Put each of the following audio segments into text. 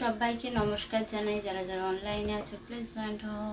সবাইকে নমস্কার জানাই, যারা যারা অনলাইনে আছো প্লিজ জয়েন্ট হও।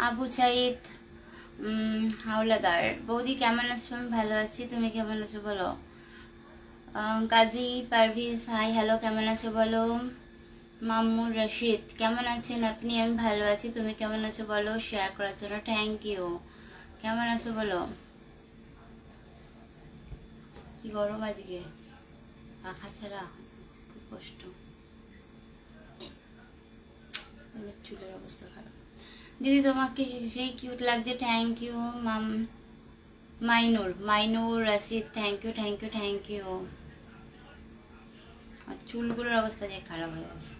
আবু সাইদ হাওলাদার, বৌদি কেমন আছো? আমি ভালো আছি, তুমি কেমন আছো বলো। কাজী পারভিজ হাই হ্যালো, কেমন আছো বলো। মামুর রশিদ কেমন আছেন আপনি? আমি ভালো আছি, তুমি কেমন আছো বলো। শেয়ার করার জন্য থ্যাংক ইউ। কেমন আছো বলো। কি গরম আজকে, পাখা ছাড়া খুব কষ্ট, চুলের অবস্থা খারাপ। দিদি তোমাকে সেই কিউট লাগছে, thank you. Mainur Rashid thank you thank you thank you. আর চুলগুলোর অবস্থা যে খারাপ হয়ে গেছে।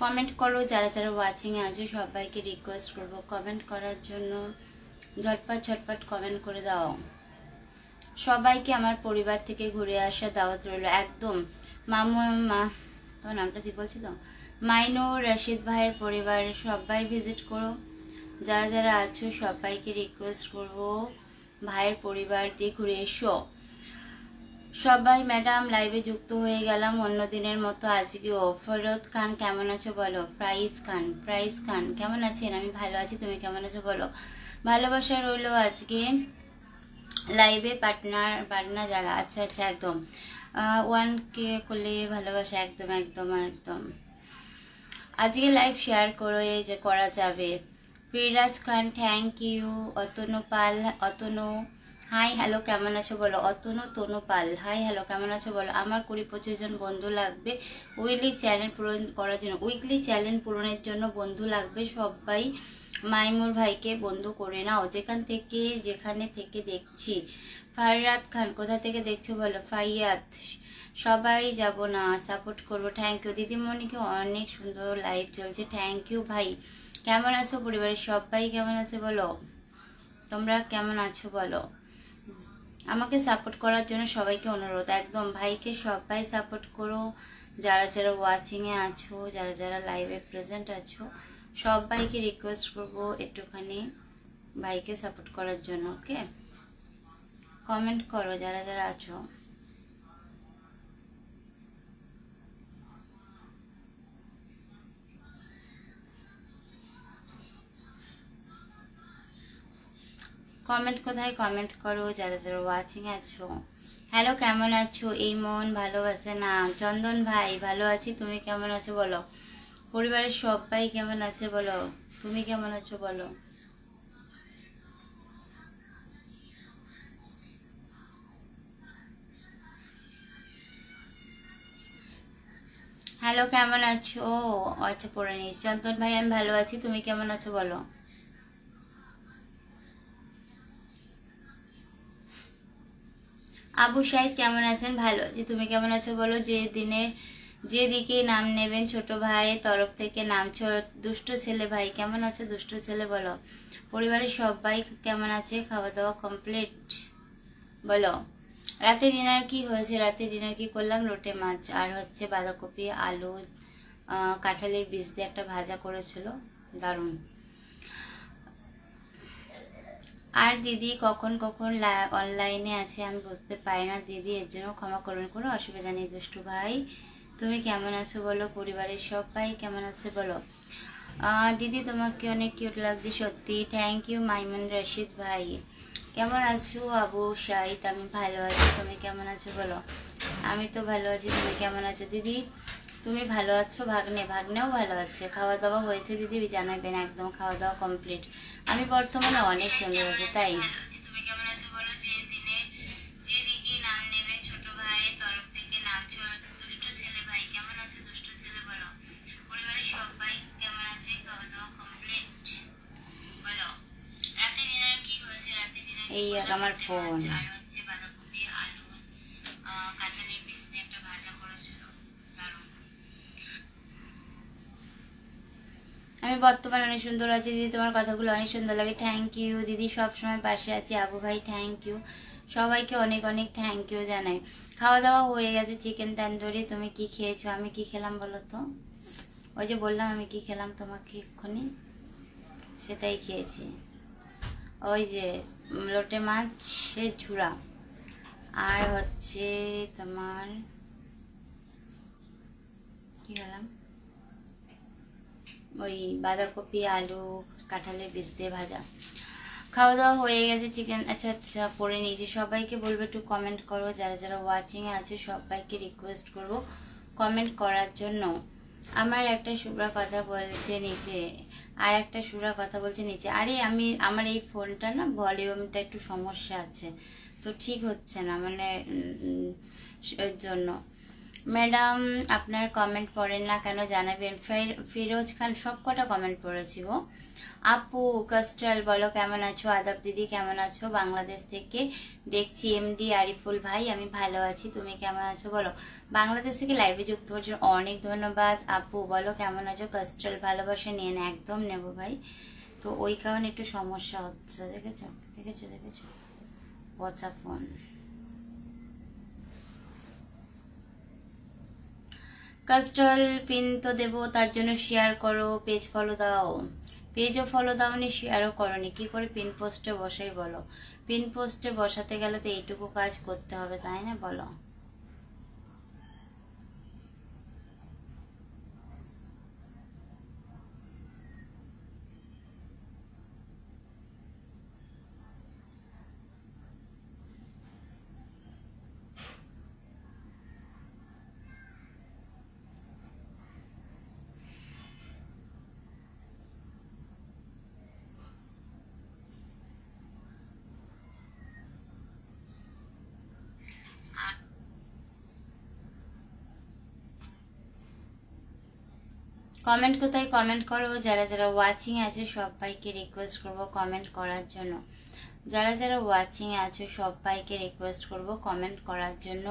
কমেন্ট করো, যারা যারা ওয়াচিং এ আছো সবাইকে রিকোয়েস্ট করবো কমেন্ট করার জন্য, ঝটপট ঝটপট কমেন্ট করে দাও। সবাইকে আমার পরিবার থেকে ঘুরে আসা দাওয়াত রইল একদম। তোমার নামটা ঠিক বলছি তো, মাইনুর রশিদ ভাইয়ের পরিবার সবাই ভিজিট করো। যারা যারা আছো সবাইকে রিকোয়েস্ট করবো ভাইয়ের পরিবার দিয়ে ঘুরে এসো সবাই। ম্যাডাম লাইভে যুক্ত হয়ে গেলাম অন্য দিনের মতো আজকেও। ফরদ খান কেমন আছো বলো। প্রাইজ খান কেমন আছেন? আমি ভালো আছি, তুমি কেমন আছো বলো। ভালোবাসা রইলো আজকে লাইভে পার্টনার যারা, আচ্ছা আচ্ছা একদম 1K করলে ভালোবাসা একদম একদম একদম। আজকে লাইভ শেয়ার করো, এই যে করা যাবে। Firaz Khan thank you. Atanu Pal, Atanu hi hello কেমন আছো বলো। অতনু তনু পাল হাই হ্যালো কেমন আছো বলো। আমার 20-25 জন বন্ধু লাগবে উইকলি চ্যানেল পূরণ করার জন্য, উইকলি চ্যানেল পূরণের জন্য বন্ধু লাগবে। সবাই মাইমুর ভাইকে বন্ধু করে নাও যেখানে থেকে দেখছি। ফাররাত খান কোথা থেকে দেখছো বলো। ফাইয়াত সবাই যাব না, সাপোর্ট করবো। থ্যাংক ইউ দিদিমণিকে, অনেক সুন্দর লাইভ চলছে, থ্যাংক ইউ ভাই। কেমন আছো পরিবারের সবাই কেমন আছে বলো, তোমরা কেমন আছো বলো। আমাকে সাপোর্ট করার জন্য সবাইকে অনুরোধ, একদম ভাইকে সবাই সাপোর্ট করো। যারা যারা ওয়াচিং এ আছো, যারা যারা লাইভে প্রেজেন্ট আছো সবাইকে রিকোয়েস্ট করবো একটুখানি ভাইকে সাপোর্ট করার জন্য। ওকে, কমেন্ট করো যারা যারা আছো। কমেন্ট কোথায়, কমেন্ট করো যারা যারা ওয়াচিং আছো। হ্যালো কেমন আছো? এই মন ভালোবাসে না। চন্দন ভাই ভালো আছি, তুমি কেমন আছো বলো। পরিবারের সবাই কেমন আছে বলো, তুমি কেমন আছো বলো। হ্যালো কেমন আছো? আচ্ছা পড়ে নিস। চন্দন ভাই আমি ভালো আছি, তুমি কেমন আছো বলো। আবু সাইদ কেমন আছেন? ভালো আছি, তুমি কেমন আছো বলো। যেদিকে নাম নেবেন ছোট ভাইয়ের তরফ থেকে নাম। দুষ্ট ছেলে ভাই কেমন আছো? দুষ্ট ছেলে বলো। পরিবারের সবাই কেমন আছে? খাওয়া দাওয়া কমপ্লিট বলো। রাতে ডিনার কি হয়েছে? রাতে ডিনার কি করলাম, লোটে মাছ আর হচ্ছে বাঁধাকপি আলু কাঁঠালের বীজ দিয়ে একটা ভাজা করেছিল, দারুণ। আর দিদি কখন কখন অনলাইনে আছে আমি বুঝতে পারি না দিদি, এর জন্য ক্ষমা করবেন, কোনো অসুবিধা নেই। দুষ্টু ভাই তুমি কেমন আছো বলো। পরিবারের সবাই কেমন আছে বলো। দিদি তোমাকে অনেক কিউট লাগছে সত্যি, থ্যাংক ইউ। মাইমুন রশিদ ভাই কেমন আছো? আবু সাইদ আমি ভালো আছি, তুমি কেমন আছো বলো। আমি তো ভালো আছি, তুমি কেমন আছো দিদি? তুমি ভালো আছো? ভাগ্নেও ভালো আছে। খাওয়া দাওয়া হয়েছে দিদি? জানাবেন। একদম খাওয়া দাওয়া কমপ্লিট। আমি বর্তমানে অনেক সুন্দর আছি। তাই তুমি কেমন আছো বলো? যে দিনে যে দিকে নাম নেবে ছোট ভাইয়ের তরফ থেকে নাম দুষ্ট ছেলে ভাই কেমন আছো? দুষ্ট ছেলে বলো। পরিবারের সবাই কেমন আছে? খাওয়া দাওয়া কমপ্লিট বলো। রাতে ডিনার কি হয়েছে? রাতে ডিনার এই আমার ফোন আর হচ্ছে বাঁধাকপি আলু কাঁঠালের বীজ দিয়ে একটা ভাজা করেছিল, দারুণ। আমি বর্তমানে অনেক সুন্দর আছি দিদি, তোমার কথাগুলো অনেক সুন্দর লাগে। থ্যাংক ইউ দিদি, সব সময় পাশে আছি। আবু ভাই থ্যাংক ইউ, সবাইকে অনেক অনেক থ্যাংক ইউ জানাই। খাওয়া দাওয়া হয়ে গেছে, চিকেন তন্দুরি। তুমি কি খেয়েছো? আমি কি খেলাম বলো তো? ওই যে বললাম আমি কি খেলাম তোমাকে এক্ষুনি, সেটাই খেয়েছি। ওই যে লোটে মাছের ঝুড়া, আর হচ্ছে তোমার কি খেলাম, ওই বাঁধাকপি আলু কাঁঠালের বীজ দিয়ে ভাজা। খাওয়া দাওয়া হয়ে গেছে, চিকেন আচ্ছা আচ্ছা করে নিয়েছি। সবাইকে বলবো একটু কমেন্ট করো, যারা যারা ওয়াচিংয়ে আছে সবাইকে রিকোয়েস্ট করবো কমেন্ট করার জন্য। আমার একটা শুভ্রা কথা বলছে নিচে, আর একটা শুভ্রা কথা বলছে নিচে। আরে আমার এই ফোনটা না ভলিউমটা একটু সমস্যা আছে, তো ঠিক হচ্ছে না, মানে এর জন্য। ম্যাডাম আপনার কমেন্ট পড়েন না কেন জানাবেন। ফিরোজ খান সব কটা কমেন্ট পড়েছি গো। আপু কাস্টাল বলো কেমন আছো? আদাব দিদি কেমন আছো? বাংলাদেশ থেকে দেখছি। এমডি আরিফুল ভাই আমি ভালো আছি, তুমি কেমন আছো বলো। বাংলাদেশ থেকে লাইভে যুক্ত হওয়ার জন্য অনেক ধন্যবাদ। আপু বলো কেমন আছো? কাস্টাল ভালোবাসা নিয়ে না, একদম নেবো ভাই, তো ওই কারণে একটু সমস্যা হচ্ছে। দেখেছো দেখেছো দেখেছো, পচা ফোন। কাস্টাল পিন তো দেবো, তার জন্য শেয়ার করো, পেজ ফলো দাও। পেজও ফলো দাওনি, শেয়ারও করনি, কি করে পিন পোস্টে বসাই বলো? পিন পোস্টে বসাতে গেলে তো এইটুকু কাজ করতে হবে, তাই না বলো? কমেন্ট কোথায়? কমেন্ট করো। যারা যারা ওয়াচিং আছে সবাইকে রিকোয়েস্ট করবো কমেন্ট করার জন্য। যারা যারা ওয়াচিং আছে সবাইকে রিকোয়েস্ট করবো কমেন্ট করার জন্য।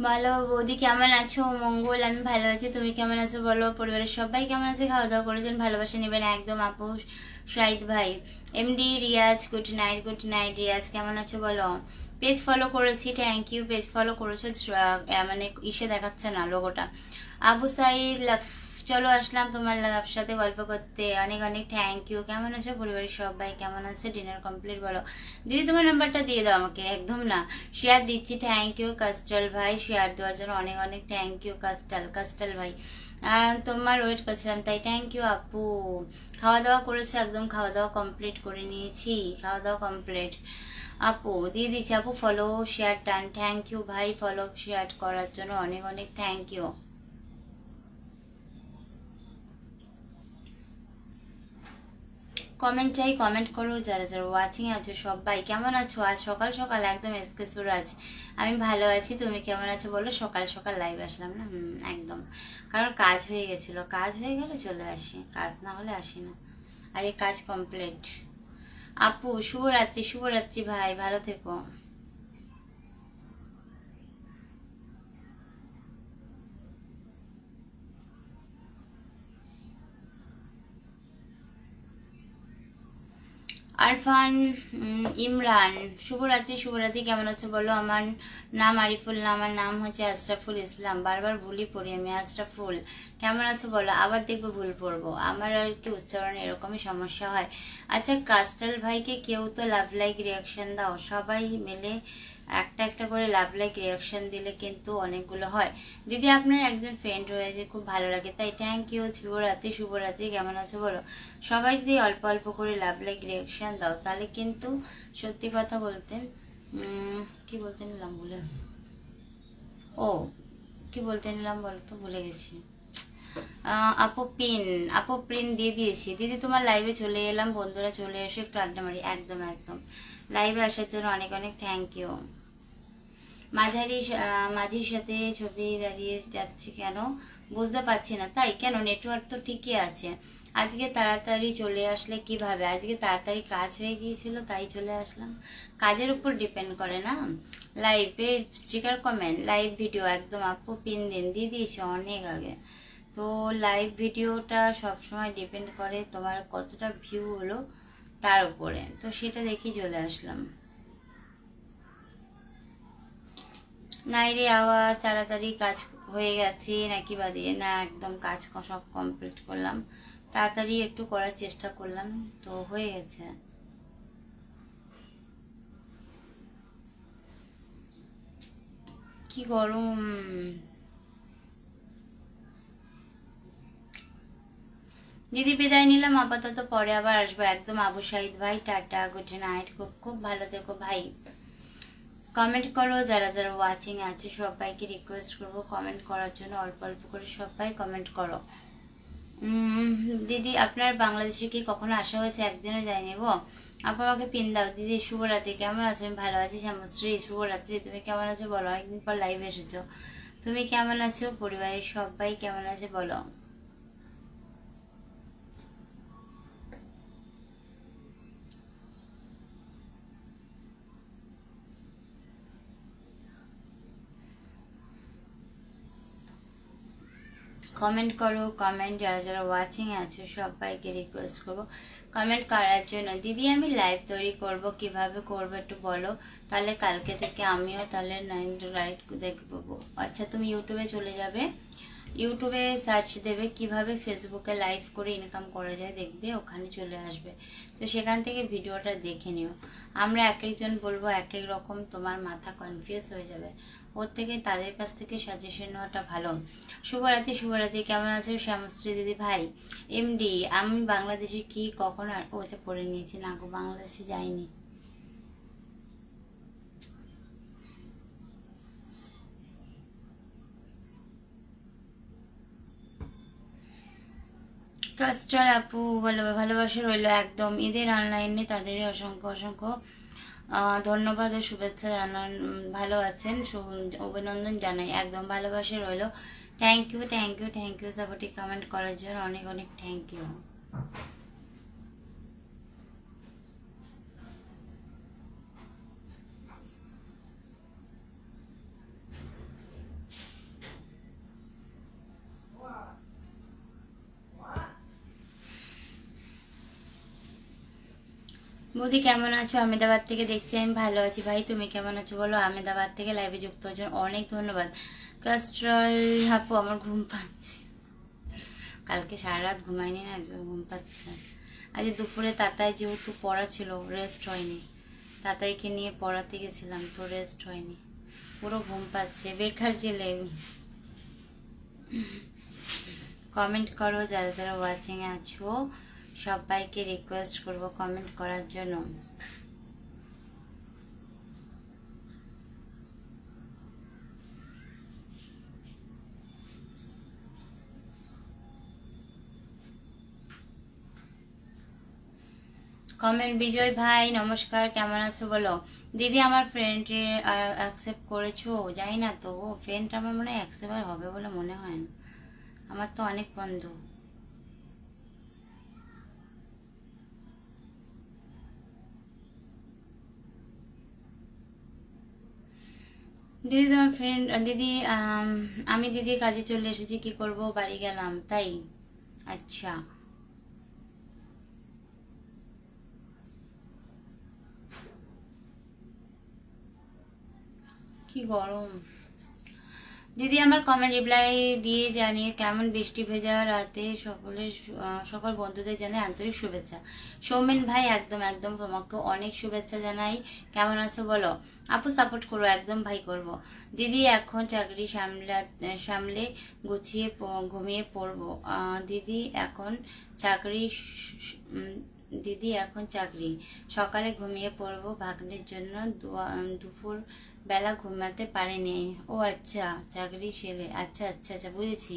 ভালো বৌদি কেমন আছো? মঙ্গল আমি ভালো আছি, তুমি কেমন আছো বলো। পরিবারের সবাই কেমন আছে? খাওয়া দাওয়া করেছেন? ভালোবাসা নেবেন একদম। আপু শাহিদ ভাই MD Riaz good night. Good night Riaz, কেমন আছো বলো। পেজ ফলো করেছি, থ্যাংক ইউ। পেজ ফলো করেছো, মানে ইসে দেখাচ্ছে না লোগোটা। আবু সাইদ চলো আসলাম তোমার সাথে গল্প করতে, অনেক অনেক থ্যাংক ইউ। কেমন আছো? পরিবারের সবাই কেমন আছে? ডিনার কমপ্লিট বলো। দিদি তোমার নাম্বারটা দিয়ে দাও আমাকে। একদম না, শেয়ার দিচ্ছি। থ্যাংক ইউ কাস্টাল ভাই, শেয়ার দেওয়ার জন্য অনেক অনেক থ্যাংক ইউ। কাস্টাল ভাই তোমার ওয়েট করছিলাম তাই, থ্যাংক ইউ আপু। খাওয়া দাওয়া করেছো? একদম খাওয়া দাওয়া কমপ্লিট করে নিয়েছি, খাওয়া দাওয়া কমপ্লিট। আপু দিয়ে দিচ্ছি। আপু ফলো শেয়ার টান, থ্যাংক ইউ ভাই ফলো শেয়ার করার জন্য অনেক অনেক থ্যাংক ইউ। কমেন্ট চাই, কমেন্ট করো। যারা যারা ওয়াচিং আছো সবাই কেমন আছো? আজ সকাল সকাল একদম এসকে সুরাজ আমি ভালো আছি, তুমি কেমন আছো বলো। সকাল সকাল লাইভ আসলাম না, একদম, কারণ কাজ হয়ে গেছিলো, কাজ হয়ে গেলে চলে আসি, কাজ না হলে আসি না। আগে কাজ কমপ্লিট। আপু শুভরাত্রি। শুভরাত্রি ভাই, ভালো থেকো। আরফান ইমরান শুভরাত্রি। শুভরাত্রি, কেমন আছো বলো। আমার নাম আরিফুল না, আমার নাম হচ্ছে আশরাফুল ইসলাম। বারবার ভুলই পড়ি আমি। আশরাফুল কেমন আছো বলো। আবার দেখবো ভুল পড়বো, আমার আর কি উচ্চারণ এরকমই সমস্যা হয়। আচ্ছা কাস্টাল ভাইকে কেউ তো লাভ লাইক রিয়াকশন দাও, সবাই মিলে একটা একটা করে লাভ লাইক রিয়াকশন দিলে কিন্তু অনেকগুলো হয়। দিদি আপনার একজন ফ্রেন্ড রয়েছে, খুব ভালো লাগে, তাই থ্যাংক ইউ। শুভরাত্রি। শুভরাত্রি, কেমন আছো বলো? সবাই যদি অল্প অল্প করে লাভ লাইক রিয়াকশন দাও তাহলে কিন্তু সত্যি কথা বলতে কি বলতে নিলাম বলে, ও কি বলতে নিলাম বলো তো, ভুলে গেছি। আপু পিন দিয়ে দিয়েছি। দিদি তোমার লাইভে চলে এলাম, বন্ধুরা চলে এসে একটু আড্ডা মারি। একদম একদম, লাইভে আসার জন্য অনেক অনেক থ্যাংক ইউ। মাঝির সাথে ছবি দাঁড়িয়ে যাচ্ছে কেন বুঝতে পারছি না। তাই কেন? নেটওয়ার্ক তো ঠিকই আছে। আজকে তাড়াতাড়ি চলে আসলে কিভাবে? আজকে তাড়াতাড়ি কাজ হয়ে গিয়েছিল তাই চলে আসলাম। কাজের উপর ডিপেন্ড করে না। লাইভে স্টিকার কমেন্ট, লাইভ ভিডিও একদম আপু পিন দিন, দিয়ে দিয়েছি অনেক আগে। তো লাইভ ভিডিওটা সবসময় ডিপেন্ড করে তোমার কতটা ভিউ হলো তার উপরে, তো সেটা দেখি চলে আসলাম। নাই রে আওয়াজ, তাড়াতাড়ি কাজ হয়ে গেছে নাকি বাদিয়ে? না, একদম কাজ সব কমপ্লিট করলাম, তাড়াতাড়ি একটু করার চেষ্টা করলাম, তো হয়ে গেছে। কি গরম। দিদি বিদায় নিলাম আপাতত, পরে আবার আসবো একদম। আবু সাইদ ভাই টাটা, গুড নাইট, খুব খুব ভালো থেকো ভাই। কমেন্ট করো, যারা যারা ওয়াচিং আছে সবাইকে রিকোয়েস্ট করবো কমেন্ট করার জন্য, অল্প অল্প করে সবাই কমেন্ট করো। দিদি আপনার বাংলাদেশে কি কখনো আসা হয়েছে? একদিনও যায়নি গো। আপু আমাকে পিন দাও। দিদি শুভরাত্রি, কেমন আছো? আমি ভালো আছি শ্যামশ্রী। শুভরাত্রি, তুমি কেমন আছো বলো? অনেকদিন পর লাইভ এসেছো, তুমি কেমন আছো? পরিবারের সবাই কেমন আছে বলো? কমেন্ট করো, কমেন্ট, যারা যারা ওয়াচিং আছো সবাইকে রিকোয়েস্ট করবো কমেন্ট করার জন্য। দিদি আমি লাইভ তৈরি করব, কিভাবে করবো একটু বলো, তাহলে কালকে থেকে আমিও তাহলে 9 to রাইট দেখবো। আচ্ছা, তুমি ইউটিউবে চলে যাবে, ইউটিউবে সার্চ দেবে কিভাবে ফেসবুকে লাইভ করে ইনকাম করা যায়, দেখবে ওখানে চলে আসবে। তো সেখান থেকে ভিডিওটা দেখে নিও। আমরা এক একজন বলবো এক এক রকম, তোমার মাথা কনফিউজ হয়ে যাবে। ওর থেকে তাদের কাছ থেকে সাজেশন নেওয়াটা ভালো। শুভরাত্রি। শুভরাত্রি, কেমন আছো শ্যামশ্রী দিদি ভাই? এমডি, আমি বাংলাদেশে কি কখনো ওটা পড়ে নিয়েছি না গো, বাংলাদেশে যাইনি। কাস্টার আপু বলো, ভালোবাসা রইলো একদম। ঈদের অনলাইনে তাদের অসংখ্য অসংখ্য ধন্যবাদ ও শুভেচ্ছা জানান। ভালো আছেন, অভিনন্দন জানাই, একদম ভালোবাসা রইলো। Thank you thank you thank you supportive comment করার জন্য অনেক অনেক থ্যাংক ইউ। বৌদি কেমন আছো? আহমেদাবাদ থেকে দেখছি, আমি ভালো আছি ভাই, তুমি কেমন আছো বলো? আহমেদাবাদ থেকে লাইভে যুক্ত হওয়ার জন্য অনেক ধন্যবাদ। কাস্ট্রল আপু, আমার ঘুম পাচ্ছে, কালকে সারা রাত ঘুমাইনি না, ঘুম পাচ্ছে। আজ দুপুরে তাতাই যেহেতু পড়া ছিল, রেস্ট হয়নি, তাতাইকে নিয়ে পড়াতে গেছিলাম তো রেস্ট হয়নি, পুরো ঘুম পাচ্ছে, বেকার ছেলে। কমেন্ট করো, যারা যারা ওয়াচিং আছো সবাইকে রিকোয়েস্ট করব কমেন্ট করার জন্য। কমেন্ট, বিজয় ভাই নমস্কার, কেমন আছো বলো? দিদি আমার ফ্রেন্ড অ্যাকসেপ্ট করেছো? জানি না তো, ও ফ্রেন্ড আমার মনে হয় অ্যাকসেপ্ট হবে বলে মনে হয় না, আমার তো অনেক বন্ধু। দিদি তোমার ফ্রেন্ড, দিদি আমি দিদি কাজে চলে এসেছি, কি করব, বাড়ি গেলাম তাই। আচ্ছা, কি গরম। দিদি আমার কমেন্ট রিপ্লাই দিয়ে জানিয়ে কেমন বৃষ্টি ভেজা রাতে সকল বন্ধুদের জানাই আন্তরিক শুভেচ্ছা। সৌমেন ভাই একদম একদম তোমাকে অনেক শুভেচ্ছা জানাই। কেমন আছো বলো আপু? সাপোর্ট করো, একদম ভাই করব। দিদি এখন চাকরি সামলে গুছিয়ে ঘুমিয়ে পড়বো। দিদি এখন চাকরি দিদি এখন চাকরি সকালে ঘুমিয়ে পড়বো ভাগ্নের জন্য। দুপুর বেলা ঘুমাতে পারেনি। ও আচ্ছা, চাকরি ছেলে। আচ্ছা আচ্ছা আচ্ছা, বুঝেছি,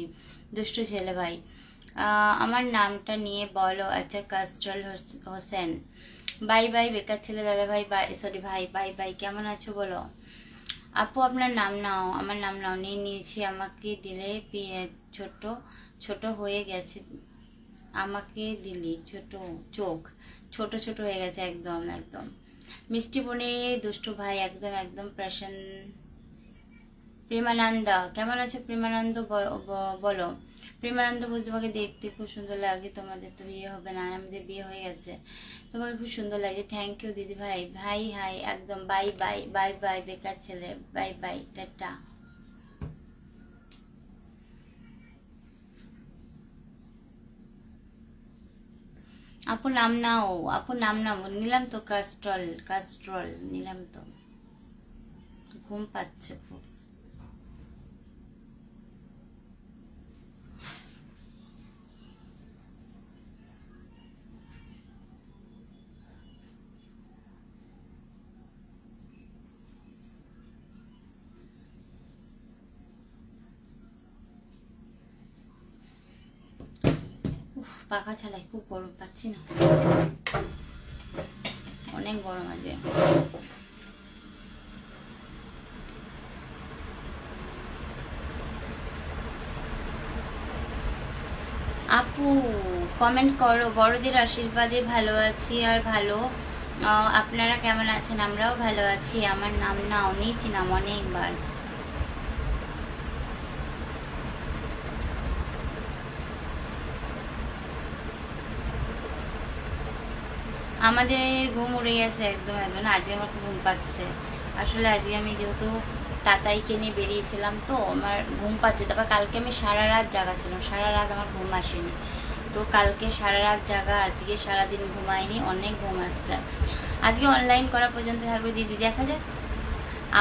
দুষ্টু ছেলে ভাই। আমার নামটা নিয়ে বলো। আচ্ছা, কাস্ট্রল হোসেন। বাই বাই বেকার ছেলে দাদা ভাই, বাই সরি ভাই, বাই বাই। কেমন আছো বলো? আপু আপনার নাম নাও, আমার নাম নাও। নিয়েছি, আমাকে দিলে ছোট ছোট হয়ে গেছে। আমাকে দিলি ছোট চোখ ছোট ছোট হয়ে গেছে, একদম একদম। মিষ্টি বনে দুষ্টু ভাই, একদম একদম। প্রেমানন্দা, কেমন আছো প্রেমানন্দ বলো। প্রেমানন্দ বলতে, তোমাকে দেখতে খুব সুন্দর লাগে। তোমাদের তো বিয়ে হবে না, আমাদের বিয়ে হয়ে গেছে। তোমাকে খুব সুন্দর লাগে। থ্যাংক ইউ দিদি ভাই। ভাই হাই, একদম বাই বাই বাই বাই বেকার ছেলে, বাই বাই, টাটা। আপু নাম নাও, আপু নাম নাও। নিলাম তো, কাস্ট্রল নিলাম তো। ঘুম পাচ্ছে খুব। পাখা চালাই, খুব গরম পাচ্ছি না, অনেক গরম আছে। আপু কমেন্ট করো। বড়দের আশীর্বাদে ভালো আছি আর ভালো। আপনারা কেমন আছেন? আমরাও ভালো আছি। আমার নাম নাও, নিয়েছি নাম অনেকবার। আমাদের ঘুম উড়ে গেছে একদম একদম। আজকে আমার ঘুম পাচ্ছে। আসলে আজকে আমি যেহেতু তাতাইকে নিয়ে বেরিয়েছিলাম, তো আমার ঘুম পাচ্ছে। তারপর কালকে আমি সারা রাত জাগা ছিলাম, সারা রাত আমার ঘুম আসেনি। তো কালকে সারা রাত জাগা, আজকে সারাদিন ঘুমাইনি, অনেক ঘুম আসছে। আজকে অনলাইন করা পর্যন্ত থাকবে দিদি, দেখা যায়।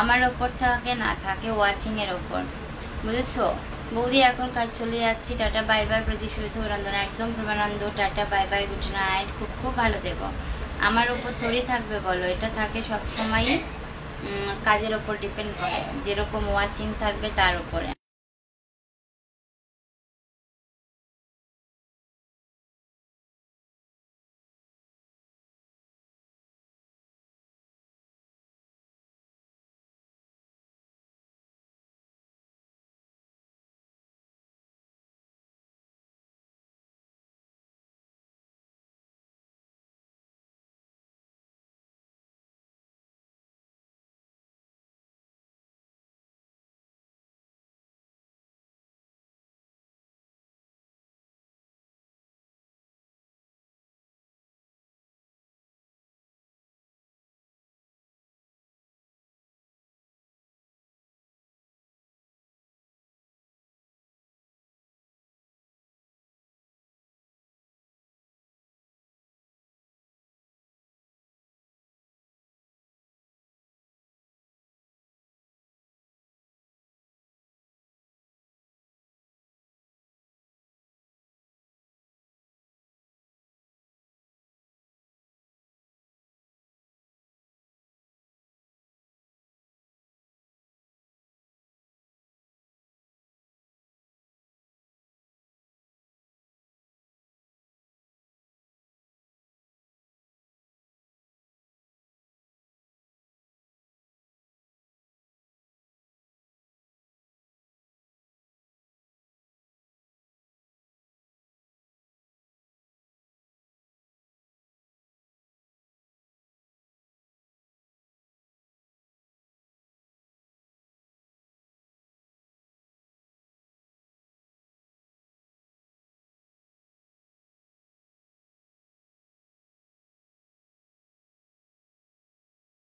আমার ওপর থাকে না থাকে ওয়াচিংয়ের ওপর, বুঝেছো? বৌদি এখন কাজ চলে যাচ্ছি, টাটা বাই বাই। প্রতি শুভেচ্ছা অভিনন্দন, একদম Premananda, tata bye bye, good night. খুব খুব ভালো থেকো। আমার ওপর থোড়ি থাকবে বলো, এটা থাকে সবসময়ই কাজের ওপর ডিপেন্ড করে, যেরকম ওয়াচিং থাকবে তার উপরে।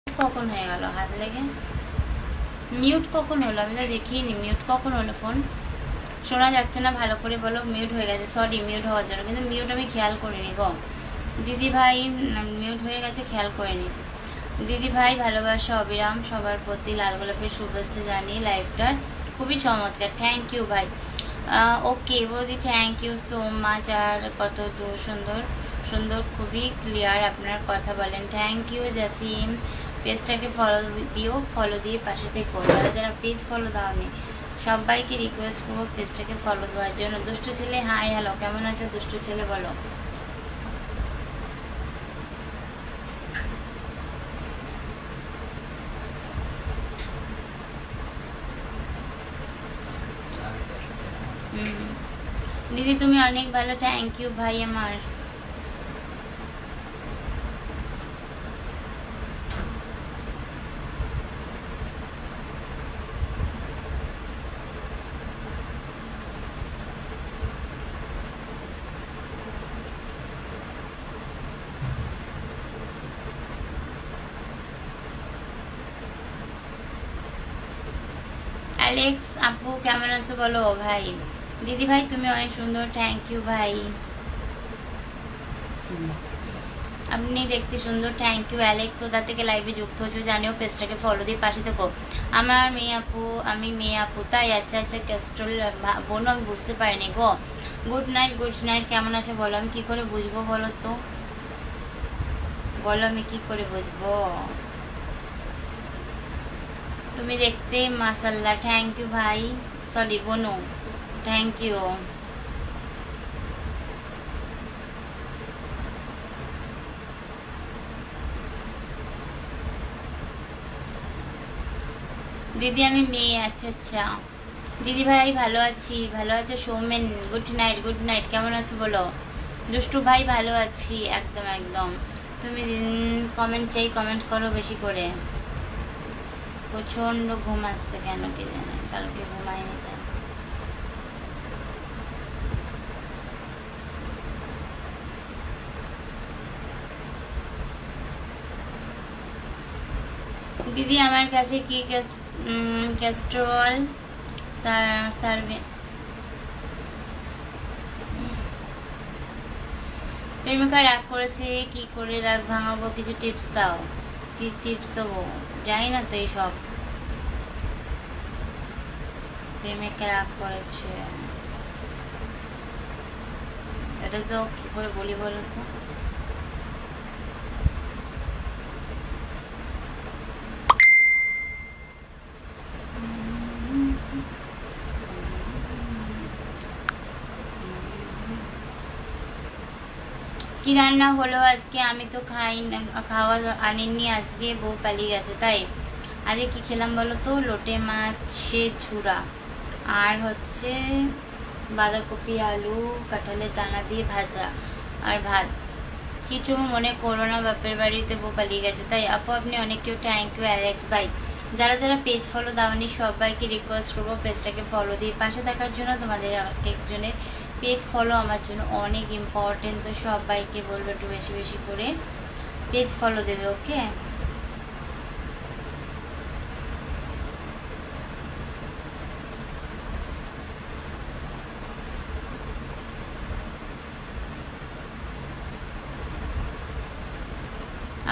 কখন হয়ে গেল হাত লেগে? মিউট কখন হলো? আমি তো দেখিনি মিউট কখন হলো। ফোন শোনা যাচ্ছে না ভালো করে, বলো। মিউট হয়ে গেছে, সরি মিউট হওয়ার জন্য, কিন্তু মিউট আমি খেয়াল করিনি গো দিদি ভাই, মিউট হয়ে গেছে খেয়াল করিনি। দিদি ভাই ভালোবাসা অবিরাম সবার প্রতি, লাল গোলাপের শুভেচ্ছা জানি। লাইভটা খুবই চমৎকার, থ্যাংক ইউ ভাই। ওকে বৌদি, থ্যাংক ইউ সো মাচ। আর কত সুন্দর সুন্দর, খুবই ক্লিয়ার আপনার কথা বলেন, থ্যাংক ইউ জাসিম। পেজটাকে ফলো দিও, ফলো দিয়ে পাশে থেকো। যারা যারা পেজ ফলো দাওনি সবাইকে রিকোয়েস্ট করবো পেজটাকে ফলো দেওয়ার জন্য। দুষ্টু ছেলে হাই হ্যালো, কেমন আছো দুষ্টু ছেলে বলো। দিদি তুমি অনেক ভালো, থ্যাংক ইউ ভাই আমার। অ্যালেক্স আপু কেমন আছো বলো ভাই। দিদি ভাই তুমি অনেক সুন্দর, থ্যাংক ইউ ভাই। আপনি দেখতে সুন্দর, থ্যাংক ইউ অ্যালেক্স। কোথা থেকে লাইভে যুক্ত হচ্ছে জানিও, পেজটাকে ফলো দিয়ে পাশে থেকো। আমার মেয়ে আপু, আমি মেয়ে আপু তাই? আচ্ছা আচ্ছা ক্যাস্ট্রল বোন, আমি বুঝতে পারিনি গো। গুড নাইট, গুড নাইট, কেমন আছো বলো। আমি কি করে বুঝবো বলো তো, বলো আমি কি করে বুঝবো। তুমি দেখতে মাশাআল্লাহ, থ্যাংক ইউ ভাই, সরি বোনো, থ্যাংক ইউ। দিদি আমি মেয়ে, আচ্ছা আচ্ছা। দিদি ভাই ভালো আছি, ভালো আছো Soumen, good night, good night, কেমন আছো বলো। দুষ্টু ভাই ভালো আছি, একদম একদম। তুমি কমেন্ট চাই, কমেন্ট করো বেশি করে। প্রচন্ড ঘুম আসছে কেন কি জানে, কালকে ঘুমাইনি তাই। দিদি আমার কাছে কি ক্যাস্ট্রল সার্ভে প্রেমিকা রাগ করেছে, কি করে রাগ ভাঙাবো, কিছু টিপস দাও। কি টিপস দেবো জানি না তো এইসব। প্রেমিকা রাগ করেছে, এটা তো কি করে বলি বলো তো। কি রান্না হলো আজকে? আমি তো খাই না, খাওয়া আনিনি আজকে, বউ পালিয়ে গেছে তাই। আজকে কি খেলাম বলো তো, লোটে মাছের ঝুড়া আর হচ্ছে বাঁধাকপি আলু কাঁঠালের দানা দিয়ে ভাজা আর ভাত। কিছু মনে করো না, বাপের বাড়িতে বউ পালিয়ে গেছে তাই। আপু আপনি অনেক কেউ, থ্যাংক ইউ অ্যালেক্স ভাই। যারা যারা পেজ ফলো দাওনি সবাইকে রিকোয়েস্ট করবো পেজটাকে ফলো দিয়ে পাশে থাকার জন্য। তোমাদের একজনের পেজ ফলো আমার জন্য অনেক ইম্পর্টেন্ট, তো সবাইকে বলবো একটু বেশি বেশি করে পেজ ফলো দেবে, ওকে।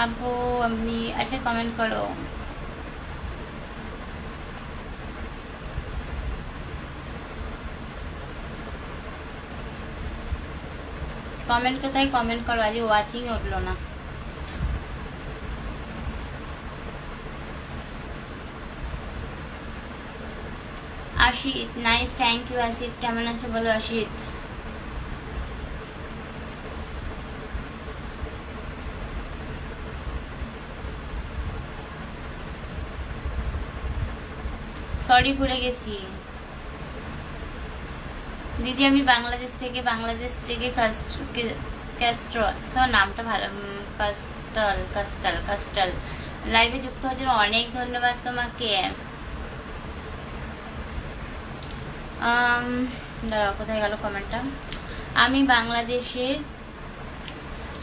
আপু আপনি আচ্ছা কমেন্ট করো। কমেন্ট কোথায়, কমেন্ট করো, আজ ওয়াচিং উঠলো না। আশিত নাইস, থ্যাংক ইউ আশিত, কেমন আছো বলো আশিত। সরি ভুলে গেছি দিদি, আমি বাংলাদেশ থেকে ক্যাস্ট্রল, তোমার নামটা ভালো, কাস্টাল লাইভে যুক্ত হওয়ার জন্য অনেক ধন্যবাদ তোমাকে। দাঁড়াও কোথায় গেল কমেন্টটা। আমি বাংলাদেশের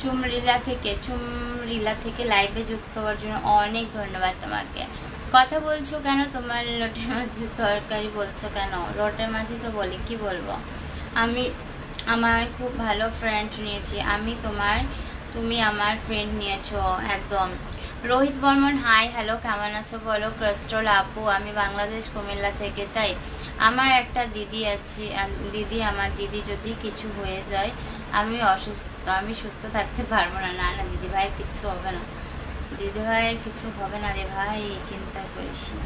চুমরিলা থেকে লাইভে যুক্ত হওয়ার জন্য অনেক ধন্যবাদ তোমাকে। কথা বলছো কেন? তোমার লোটের মাঝে তরকারি বলছো কেন? লোটের মাঝে তো বলি, কি বলবো? আমি আমার খুব ভালো ফ্রেন্ড নিয়েছি। তুমি আমার ফ্রেন্ড নিয়েছো একদম। রোহিত বর্মন হাই, হ্যালো, কেমন আছো বলো? ক্রিস্টল আপু, আমি বাংলাদেশ কুমিল্লা থেকে। তাই আমার একটা দিদি আছে, আমার দিদি যদি কিছু হয়ে যায় আমি সুস্থ থাকতে পারবো না। না না দিদি ভাইয়ের কিচ্ছু হবে না, দিদি ভাইয়ের কিছু হবে না রে ভাই, চিন্তা করিস না।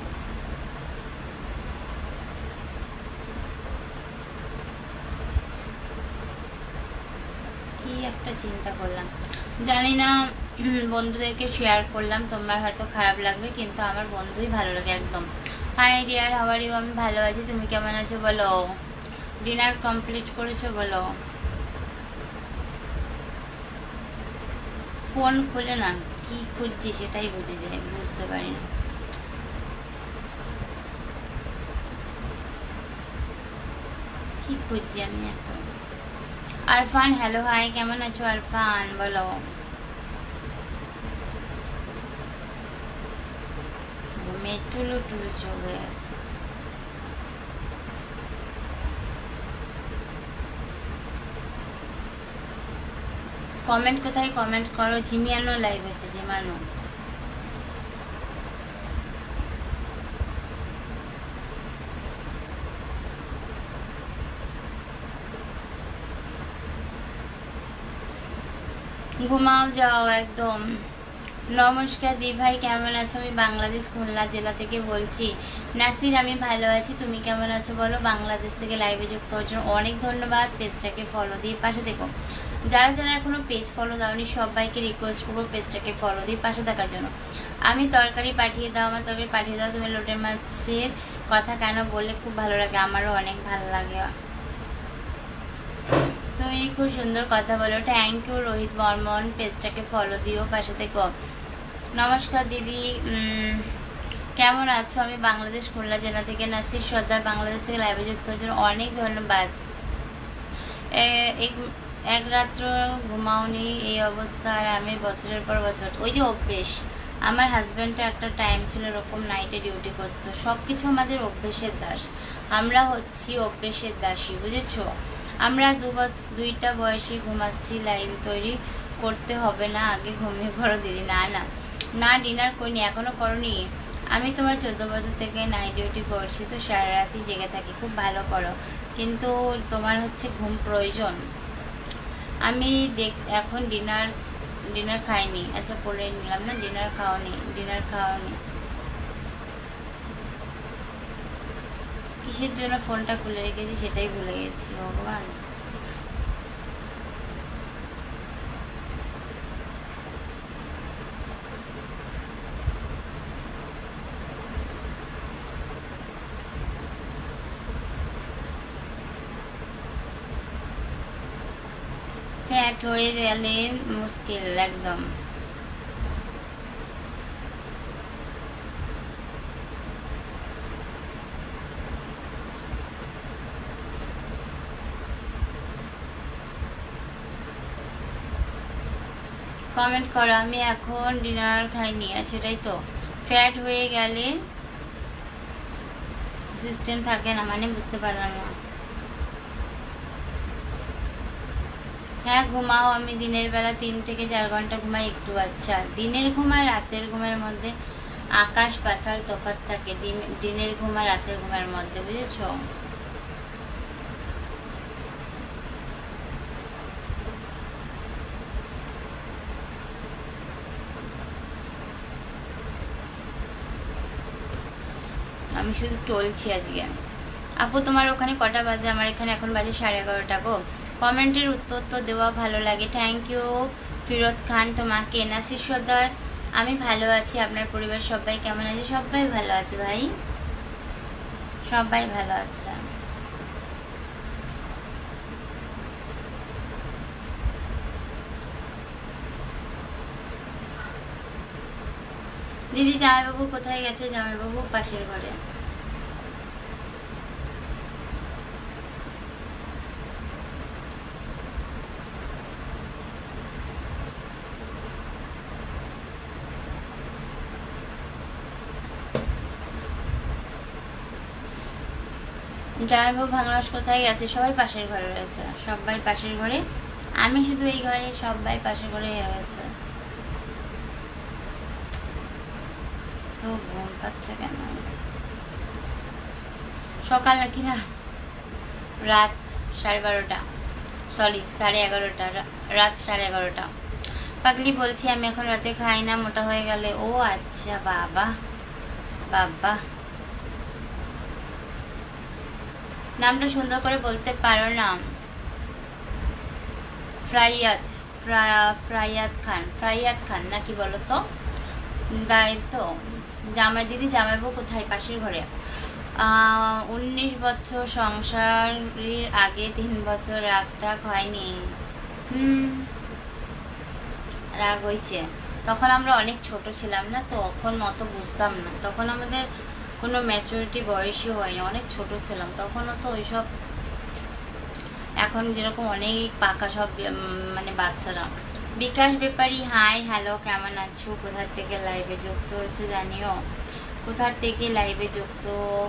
কি একটা চিন্তা করলাম জানি না, বন্ধুদেরকে শেয়ার করলাম, তোমার হয়তো খারাপ লাগবে, কিন্তু আমার বন্ধুই ভালো লাগে একদম। Hi dear, how are you? আমি ভালো আছি, তুমি কেমন আছো বলো? ডিনার কমপ্লিট করেছো বলো? ফোন খুলে না, কি খুঁজছি সেটাই বুঝতে পারি না। কি খুঁজছি আমি এত? আরফান হ্যালো, হাই, কেমন আছো আরফান বলো? ঘুমে টুলু টুলু চলে আছে। কমেন্ট কোথায়? কমেন্ট করো। জিমিয়ানো লাইভ হচ্ছে, জিমানো। ঘুমাও যাও একদম। নমস্কার দি ভাই, কেমন আছো? আমি বাংলাদেশ খুলনা জেলা থেকে বলছি। নাসির আমি ভালো আছি, তুমি কেমন আছো বলো? বাংলাদেশ থেকে লাইভে যুক্ত হওয়ার জন্য অনেক ধন্যবাদ। পেজটাকে ফলো দিয়ে পাশে দেখো, যারা যারা এখনো পেজ ফলো দাওনি সবাইকে রিকোয়েস্ট করবো পেজটাকে ফলো দিয়ে পাশে থাকার জন্য। আমি তরকারি পাঠিয়ে দাও, আমার তরকারি পাঠিয়ে দাও। তুমি লোটের মাছের কথা কেন বললে খুব ভালো লাগে, আমারও অনেক ভালো লাগে। তুমি খুব সুন্দর কথা বলো, থ্যাংক ইউ রোহিত বর্মন। পেজটাকে ফলো দিও, পাশে থেকো। নমস্কার দিদি, কেমন আছো? আমি বাংলাদেশ খুলনা জেলা থেকে নাসির সর্দার, বাংলাদেশ থেকে লাইভে যুক্ত হওয়ার জন্য অনেক ধন্যবাদ। এক রাত্র ঘুমাওনি এই অবস্থা, আর আমি বছরের পর বছর, ওই যে অভ্যেস। আমার হাজব্যান্ডটা একটা টাইম ছিল এরকম নাইটে ডিউটি করতো। সব কিছু আমাদের অভ্যেসের দাস, আমরা হচ্ছি অভ্যেসের দাসী, বুঝেছো? আমরা দুইটা বয়সে ঘুমাচ্ছি, লাইভ তৈরি করতে হবে না, আগে ঘুমিয়ে পড়ো দিদি। না না না, ডিনার করিনি, এখনো করনি। আমি তোমার 14 বছর থেকে নাইট ডিউটি করছি, তো সারা রাতই জেগে থাকি। খুব ভালো করো, কিন্তু তোমার হচ্ছে ঘুম প্রয়োজন। আমি এখন ডিনার খাইনি। আচ্ছা পরে নিলাম না, ডিনার খাওনি? কিসের জন্য ফোনটা খুলে রেখেছি সেটাই ভুলে গেছি, ভগবান। ফ্যাট হয়ে গেলে মুশকিল একদম। কমেন্ট করো, আমি এখন ডিনার খাইনি। আচ্ছা এটাই তো, ফ্যাট হয়ে গেলে সিস্টেম থাকে না মানে, বুঝতে পারলাম না। হ্যাঁ ঘুমাও, আমি দিনের বেলা 3 থেকে 4 ঘন্টা ঘুমাই একটু। আচ্ছা, দিনের ঘুম আর রাতের ঘুমের মধ্যে আকাশ পাতাল তফাৎ থাকে, দিনের ঘুম আর রাতের ঘুমের মধ্যে, বুঝেছো? আমি শুধু টলছি আজকে। আপু তোমার ওখানে কটা বাজে? আমার এখানে এখন বাজে 11:30 গো। কমেন্টের উত্তর তো দেওয়া ভালো লাগে, থ্যাংক ইউ ফিরোজ খান তোমাকে। নাসির সর্দার আমি ভালো আছি, আপনার পরিবার সবাই কেমন আছে? সবাই ভালো আছে ভাই, সবাই ভালো আছে। দিদি জামাইবাবু কোথায় গেছে? জামাইবাবু পাশের ঘরে। জামাইবাবু ভাঙলাস কোথায় গেছে? সবাই পাশের ঘরে রয়েছে, সবাই পাশের ঘরে, আমি শুধু এই ঘরে, সবাই পাশের ঘরে রয়েছে। তো ঘুম পাচ্ছে কেন? সকাল নাকি না রাত 12:30, সরি 11:30, রাত 11:30। পাগলি বলছি আমি এখন রাতে খাই না, মোটা হয়ে গেলে। ও আচ্ছা, বাবা বাবা, নামটা সুন্দর করে বলতে পারো না? ফ্রাইয়াত খান নাকি বলো তো? তাই তো। জামাই দিদি জামাইবু কোথায়? পাশের ঘরে। 19 বছর সংসারের আগে 3 বছর রাগ টাগ হয়নি? রাগ হয়েছে। তখন আমরা অনেক ছোট ছিলাম না, তখন অত বুঝতাম না, তখন আমাদের কোনো ম্যাচুরিটি বয়সই হয়নি, অনেক ছোট ছিলাম তখনও তো ওইসব। এখন যেরকম অনেক পাকা সব মানে বাচ্চারা। বিকাশ ব্যাপারী হাই, হ্যালো, কেমন আছো? কোথা থেকে লাইভে যুক্ত হয়েছো জানিও, কোথা থেকে লাইভে যুক্ত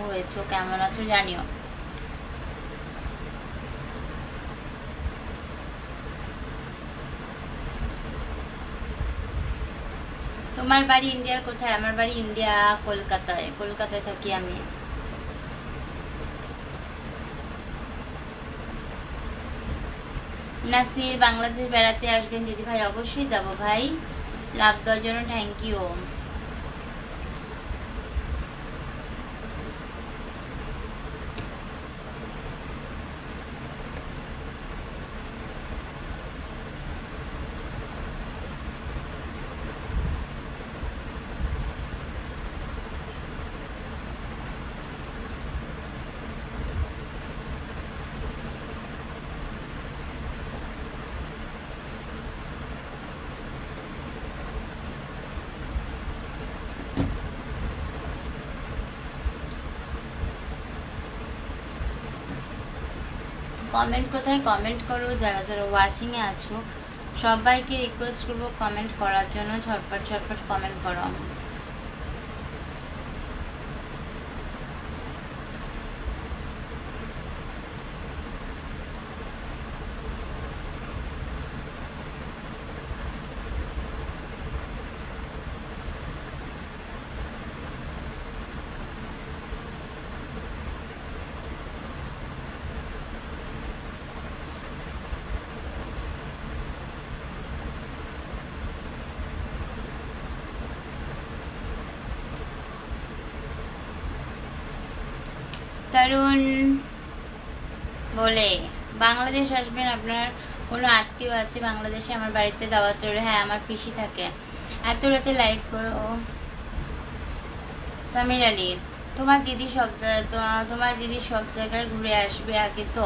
হয়েছো, কেমন আছো জানিও। তোমার বাড়ি ইন্ডিয়ার কোথায়? আমার বাড়ি ইন্ডিয়া কলকাতায়, কলকাতায় থাকি আমি। নাসির বাংলাদেশ বেড়াতে আসবেন দিদি ভাই? অবশ্যই যাব ভাই, লাভ দেওয়ার জন্য থ্যাংক ইউ। কমেন্ট কোথায়? কমেন্ট করো, যারা যারা ওয়াচিং এ আছো সবাইকে রিকোয়েস্ট করবো কমেন্ট করার জন্য, ঝটপট ঝটপট কমেন্ট করো। তরুণ বলে বাংলাদেশ আসবেন? আপনার কোনো আত্মীয় আছে বাংলাদেশে? আমার বাড়িতে দাওয়াত রইল। হ্যাঁ, আমার পিসি থাকে। এত রাতে লাইভ করো। সামির আলী, তোমার দিদি সব জায়গায় ঘুরে আসবে, আগে তো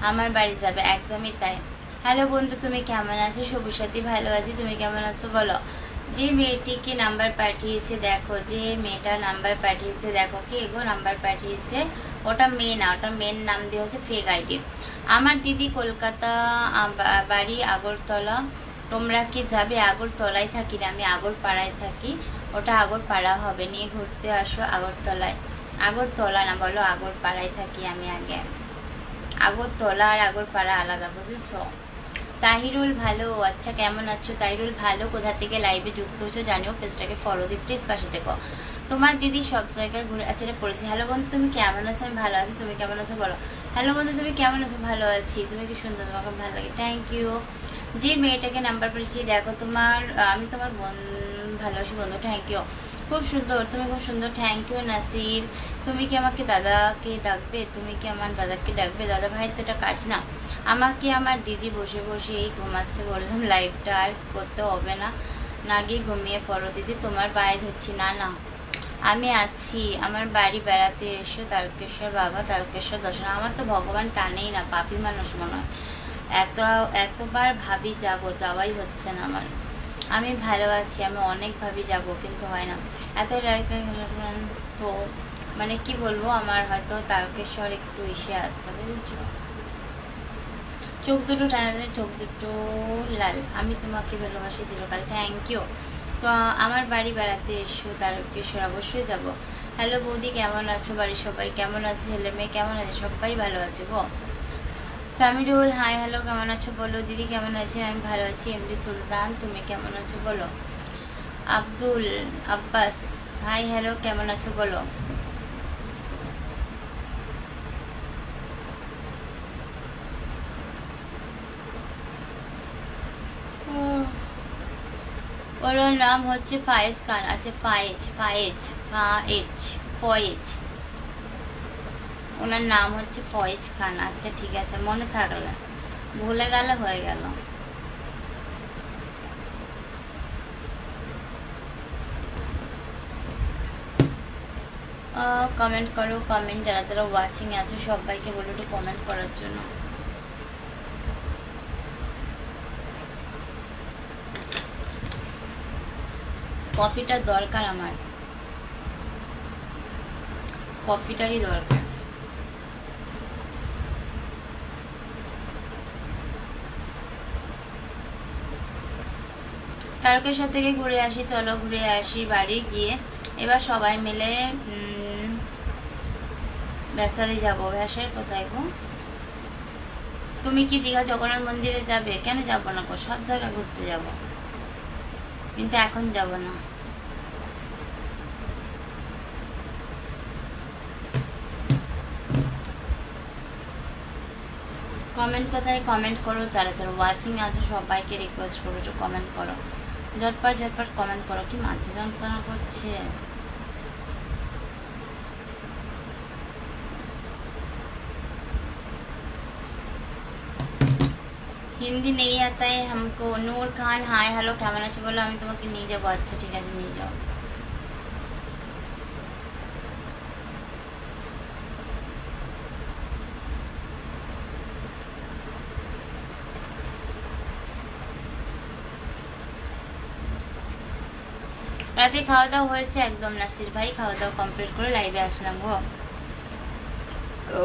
আমার বাড়ি যাবে। একদমই তাই। হ্যালো বন্ধু, তুমি কেমন আছো? সবুজ সাথী ভালো আছি, তুমি কেমন আছো বলো। যে মেয়েটিকে নাম্বার পাঠিয়েছে দেখো, যে মেয়েটা নাম্বার পাঠিয়েছে দেখো, কে গো নাম্বার পাঠিয়েছে? ওটা মেয়ে না, ওটা মেয়ের নাম দিয়ে হচ্ছে ফেক আইডি। আমার দিদি কলকাতা, বাড়ি আগরতলা। তোমরা কি যাবে? আগরতলায় থাকি না আমি, আগরপাড়ায় থাকি। ওটা আগরপাড়া হবে, নিয়ে ঘুরতে আসো আগরতলায়। আগরতলা না, বলো আগরপাড়ায় থাকি আমি। আগে আগরতলা আর আগরপাড়া আলাদা, বুঝেছো? তাহিরুল ভালো, আচ্ছা কেমন আছো তাহিরুল? ভালো। কোথা থেকে লাইভে যুক্ত হচ্ছো জানিও, পেজটাকে ফলো দিই প্লিজ, পাশে দেখো। তোমার দিদি সব জায়গায় ঘুরে, আচ্ছা এটা পড়েছি। হ্যালো বন্ধু, তুমি কেমন আছো? আমি ভালো আছি, তুমি কেমন আছো বলো। হ্যালো বন্ধু, তুমি কেমন আছো? ভালো আছি। তুমি কি সুন্দর, তোমাকে ভালো লাগে, থ্যাংক ইউ। যে মেয়েটাকে নাম্বার পেয়েছি দেখো, তোমার আমি তোমার ভালোবাসি বন্ধু, থ্যাংক ইউ। খুব সুন্দর, তুমি খুব সুন্দর, থ্যাংক ইউ। নাসির, তুমি কি আমাকে দাদাকে ডাকবে? তুমি কি আমার দাদাকে ডাকবে? দাদা ভাই তো এটা কাজ না। আমাকে আমার দিদি বসে বসে এই ঘুমাচ্ছে, বললাম লাইভটা আর করতে হবে না, না গিয়ে ঘুমিয়ে পড়ো দিদি, তোমার পায়ে ধরছি। না না, আমি আছি, আমার বাড়ি বেড়াতে এসো। তারকেশ্বর বাবা, তারকেশ্বর দর্শন। আমার তো ভগবান টানেই না, পাপি মানুষ মনে হয়। এতবার ভাবি যাব, যাওয়াই হচ্ছে না আমার। আমি ভালো আছি, আমি অনেক ভাবি যাব, কিন্তু হয় না। এত তো মানে কি বলবো, আমার হয়তো তারকেশ্বর একটু ইসে আছে, বুঝেছো? চোখ দুটো টানালে চোখ দুটো লাল, আমি তোমাকে ভালোবাসি চিরকাল, থ্যাংক ইউ। তো আমার বাড়ি বেড়াতে এসো তারকেশ্বর, অবশ্যই যাব। হ্যালো বৌদি, কেমন আছো? বাড়ির সবাই কেমন আছে? ছেলে মেয়ে কেমন আছে? সবাই ভালো আছে গো। সামিরুল হাই হ্যালো, কেমন আছো বলো। দিদি কেমন আছেন? আমি ভালো আছি। এমডি সুলতান, তুমি কেমন আছো বলো। আব্দুল আব্বাস হাই হ্যালো, কেমন আছো বলো। ওর নাম হচ্ছে ফায়েজ খান। আচ্ছা ফায়েজ ফায়েজ ফায়েজ ফয়েজ, ওনার নাম হচ্ছে ফয়েজ খান। আচ্ছা ঠিক আছে, মনে থাকলে, ভুলে গেলে হয়ে গেল। কমেন্ট করো, কমেন্ট যারা যারা ওয়াচিং আছো সবাইকে বলো একটু কমেন্ট করার জন্য। কফিটার দরকার, আমার কফিটারই দরকার। তারকেশ্বর থেকে ঘুরে আসি, চলো ঘুরে আসি বাড়ি গিয়ে। এবার সবাই মিলে ভ্যাসারে যাবো। ভ্যাসার কোথায় গো? তুমি কি দীঘা জগন্নাথ মন্দিরে যাবে? কেন যাবো না গো, সব জায়গা ঘুরতে যাব, কিন্তু এখন যাব না। কমেন্ট কোথায়? কমেন্ট করো, যারা যারা ওয়াচিং আছে সবাইকে রিকোয়েস্ট করো একটু কমেন্ট করো, ঝটপট ঝটপট কমেন্ট করো। কি মাথা যন্ত্রণা করছে। হিন্দি নেই আতা है हमको। নূর খান হাই হ্যালো, কেমন আছো বলো, আমি তোমাকে নিয়ে যাবো। আচ্ছা ঠিক আছে, নিয়ে যাও। রাতে খাওয়া দাওয়া হয়েছে একদম, নাসির ভাই খাওয়া দাওয়া কমপ্লিট করে লাইভে আসলাম গো। ও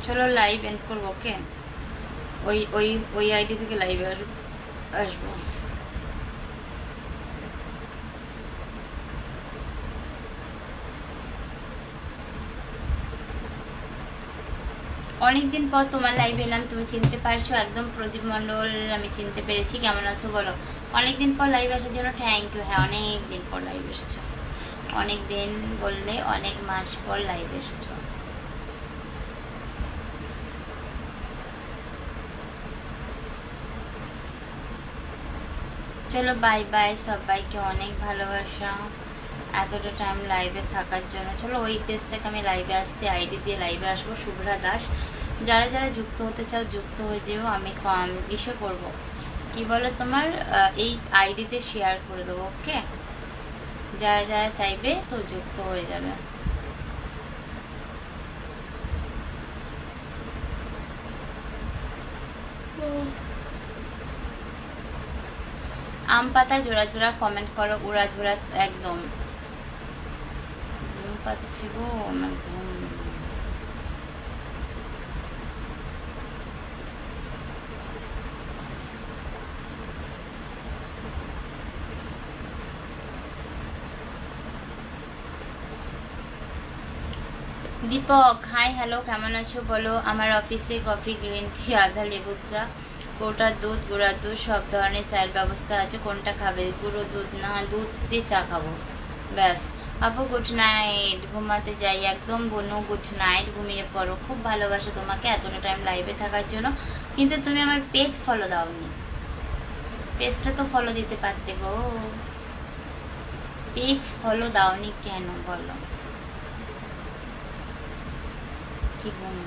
চলো লাইভ এন্ড করবো। ওকে, ওই ওই ওই আইডি থেকে লাইভে আসবো। অনেকদিন পর তোমার লাইভে এলাম, তুমি চিনতে পারছো? একদম প্রদীপ মন্ডল, আমি চিনতে পেরেছি। কেমন আছো বলো। অনেকদিন পর লাইভ আসার জন্য থ্যাংক ইউ। হ্যাঁ অনেকদিন পর লাইভ এসেছো, অনেক দিন বললে অনেক মাস পর লাইভ এসেছো। চলো বাই বাই, সবাইকে অনেক ভালোবাসা এতটা টাইম লাইভে থাকার জন্য। চলো ওই পেজ থেকে আমি লাইভে আসছি, আইডি দিয়ে লাইভে আসবো, শুভ্রা দাস। যারা যারা যুক্ত হতে চাও যুক্ত হয়ে যেও। আমি ইসে করবো, কি বলো, তোমার এই আইডিতে শেয়ার করে দেবো। ওকে, যারা যারা চাইবে তো যুক্ত হয়ে যাবে। আম পাতা জোড়া জোড়া কমেন্ট করো, উড়া ধরা একদম। ঘুম পাচ্ছি গো, আমার ঘুম। দীপক হাই হ্যালো, কেমন আছো বলো। আমার অফিসে কফি, গ্রিন টি, আধা লেবু চা, গোটা দুধ, গুঁড়া দুধ, সব ধরনের চায়ের ব্যবস্থা আছে। কোনটা খাবে? গুঁড়ো দুধ না দুধ দিয়ে চা খাবো, ব্যাস। আপু গুড নাইট, ঘুমাতে যাই একদম। বনু গুড নাইট, ঘুমিয়ে পড়ো। খুব ভালোবাসো তোমাকে এতটা টাইম লাইভে থাকার জন্য, কিন্তু তুমি আমার পেজ ফলো দাওনি। পেজটা তো ফলো দিতে পারতে গো, পেজ ফলো দাওনি কেন বলো। কি ঘুম,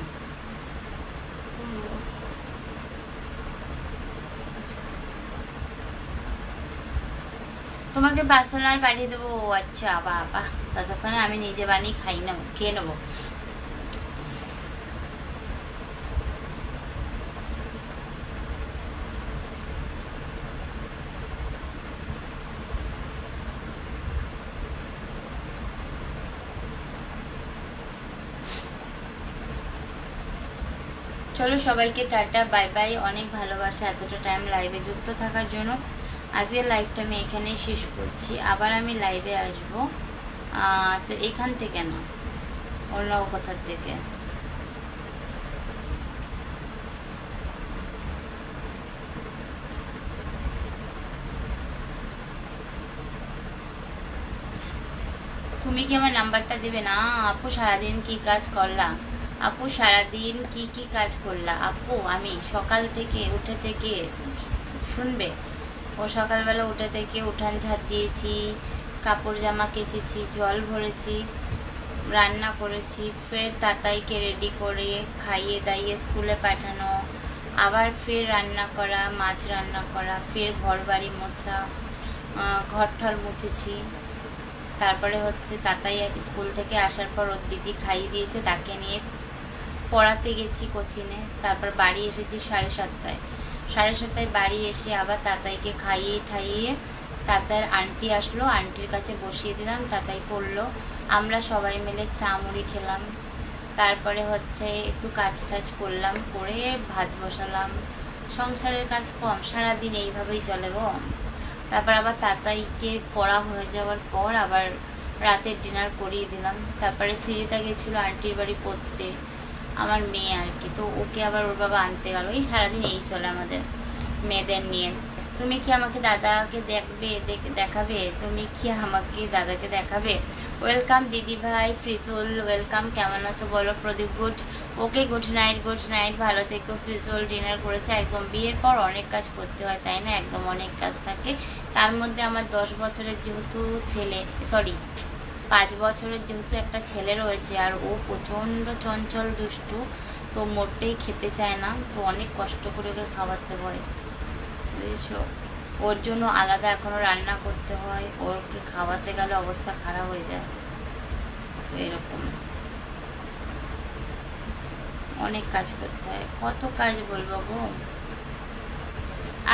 তোমাকে পার্সোনাল পাঠিয়ে দেবো। আচ্ছা বাবা, ততক্ষণে আমি নিজে বানিয়ে খাই নেবো, খেয়ে নেবো। চলো সবাইকে টাটা বাই বাই, অনেক ভালোবাসা এতটা টাইম লাইভে যুক্ত থাকার জন্য। আজকের লাইভটা আমি এখানেই শেষ করছি, আবার আমি লাইভে আসবো তো এখান থেকে না, অন্য কোথার থেকে। তুমি কি আমার নাম্বারটা দেবে না? আপু সারাদিন কি কাজ করলা? আপু সারাদিন কি কি কাজ করলা? আপু আমি সকাল থেকে উঠে থেকে শুনবে, ও সকালবেলা উঠে থেকে উঠান ঝাড় দিয়েছি, কাপড় জামা কেচেছি, জল ভরেছি, রান্না করেছি, ফের তাতাইকে রেডি করে খাইয়ে দাইয়ে স্কুলে পাঠানো, আবার ফের রান্না করা, মাছ রান্না করা, ফের ঘর বাড়ি মোছা, ঘর ঠর মুছেছি। তারপরে হচ্ছে তাতাই স্কুল থেকে আসার পর ওর দিদি খাইয়ে দিয়েছে, তাকে নিয়ে পড়াতে গেছি কোচিনে। তারপর বাড়ি এসেছি 7:30টায়। 7:30টায় বাড়ি এসে আবার তাতাইকে খাইয়ে ঠাইয়ে তাতাইয়ের আন্টি আসলো, আন্টির কাছে বসিয়ে দিলাম, তাতাই পড়লো। আমরা সবাই মিলে চা মুড়ি খেলাম। তারপরে হচ্ছে একটু কাজ টাজ করলাম, করে ভাত বসালাম। সংসারের কাজ কম, সারাদিন এইভাবেই চলে গো। তারপর আবার তাতাইকে পড়া হয়ে যাওয়ার পর আবার রাতের ডিনার করিয়ে দিলাম। তারপরে সিরিতা গেছিলো আন্টির বাড়ি পড়তে, আমার মেয়ে আর কি, তো ওকে আবার ওর বাবা আনতে গেল। এই সারাদিন এই চলে আমাদের মেয়েদের নিয়ে। তুমি কি আমাকে দাদাকে দেখাবে? তুমি কি আমাকে দাদাকে দেখাবে? ওয়েলকাম দিদি ভাই ফিজুল, ওয়েলকাম। কেমন আছো বলো? Pradip good, okay good night, good night, ভালো থেকো। ফিজুল ডিনার করেছে। একদম বিয়ের পর অনেক কাজ করতে হয় তাই না? একদম অনেক কাজ থাকে। তার মধ্যে আমার 10 বছরের যেহেতু ছেলে, 5 বছরের যেহেতু একটা ছেলে রয়েছে, আর ও প্রচণ্ড চঞ্চল দুষ্টু, তো মোটেই খেতে চায় না, তো অনেক কষ্ট করে ওকে খাওয়াতে হয়, বুঝেছো? ওর জন্য আলাদা এখনো রান্না করতে হয়, ওকে খাওয়াতে গেলে অবস্থা খারাপ হয়ে যায়। তো এরকম অনেক কাজ করতে হয়, কত কাজ বলবো গো।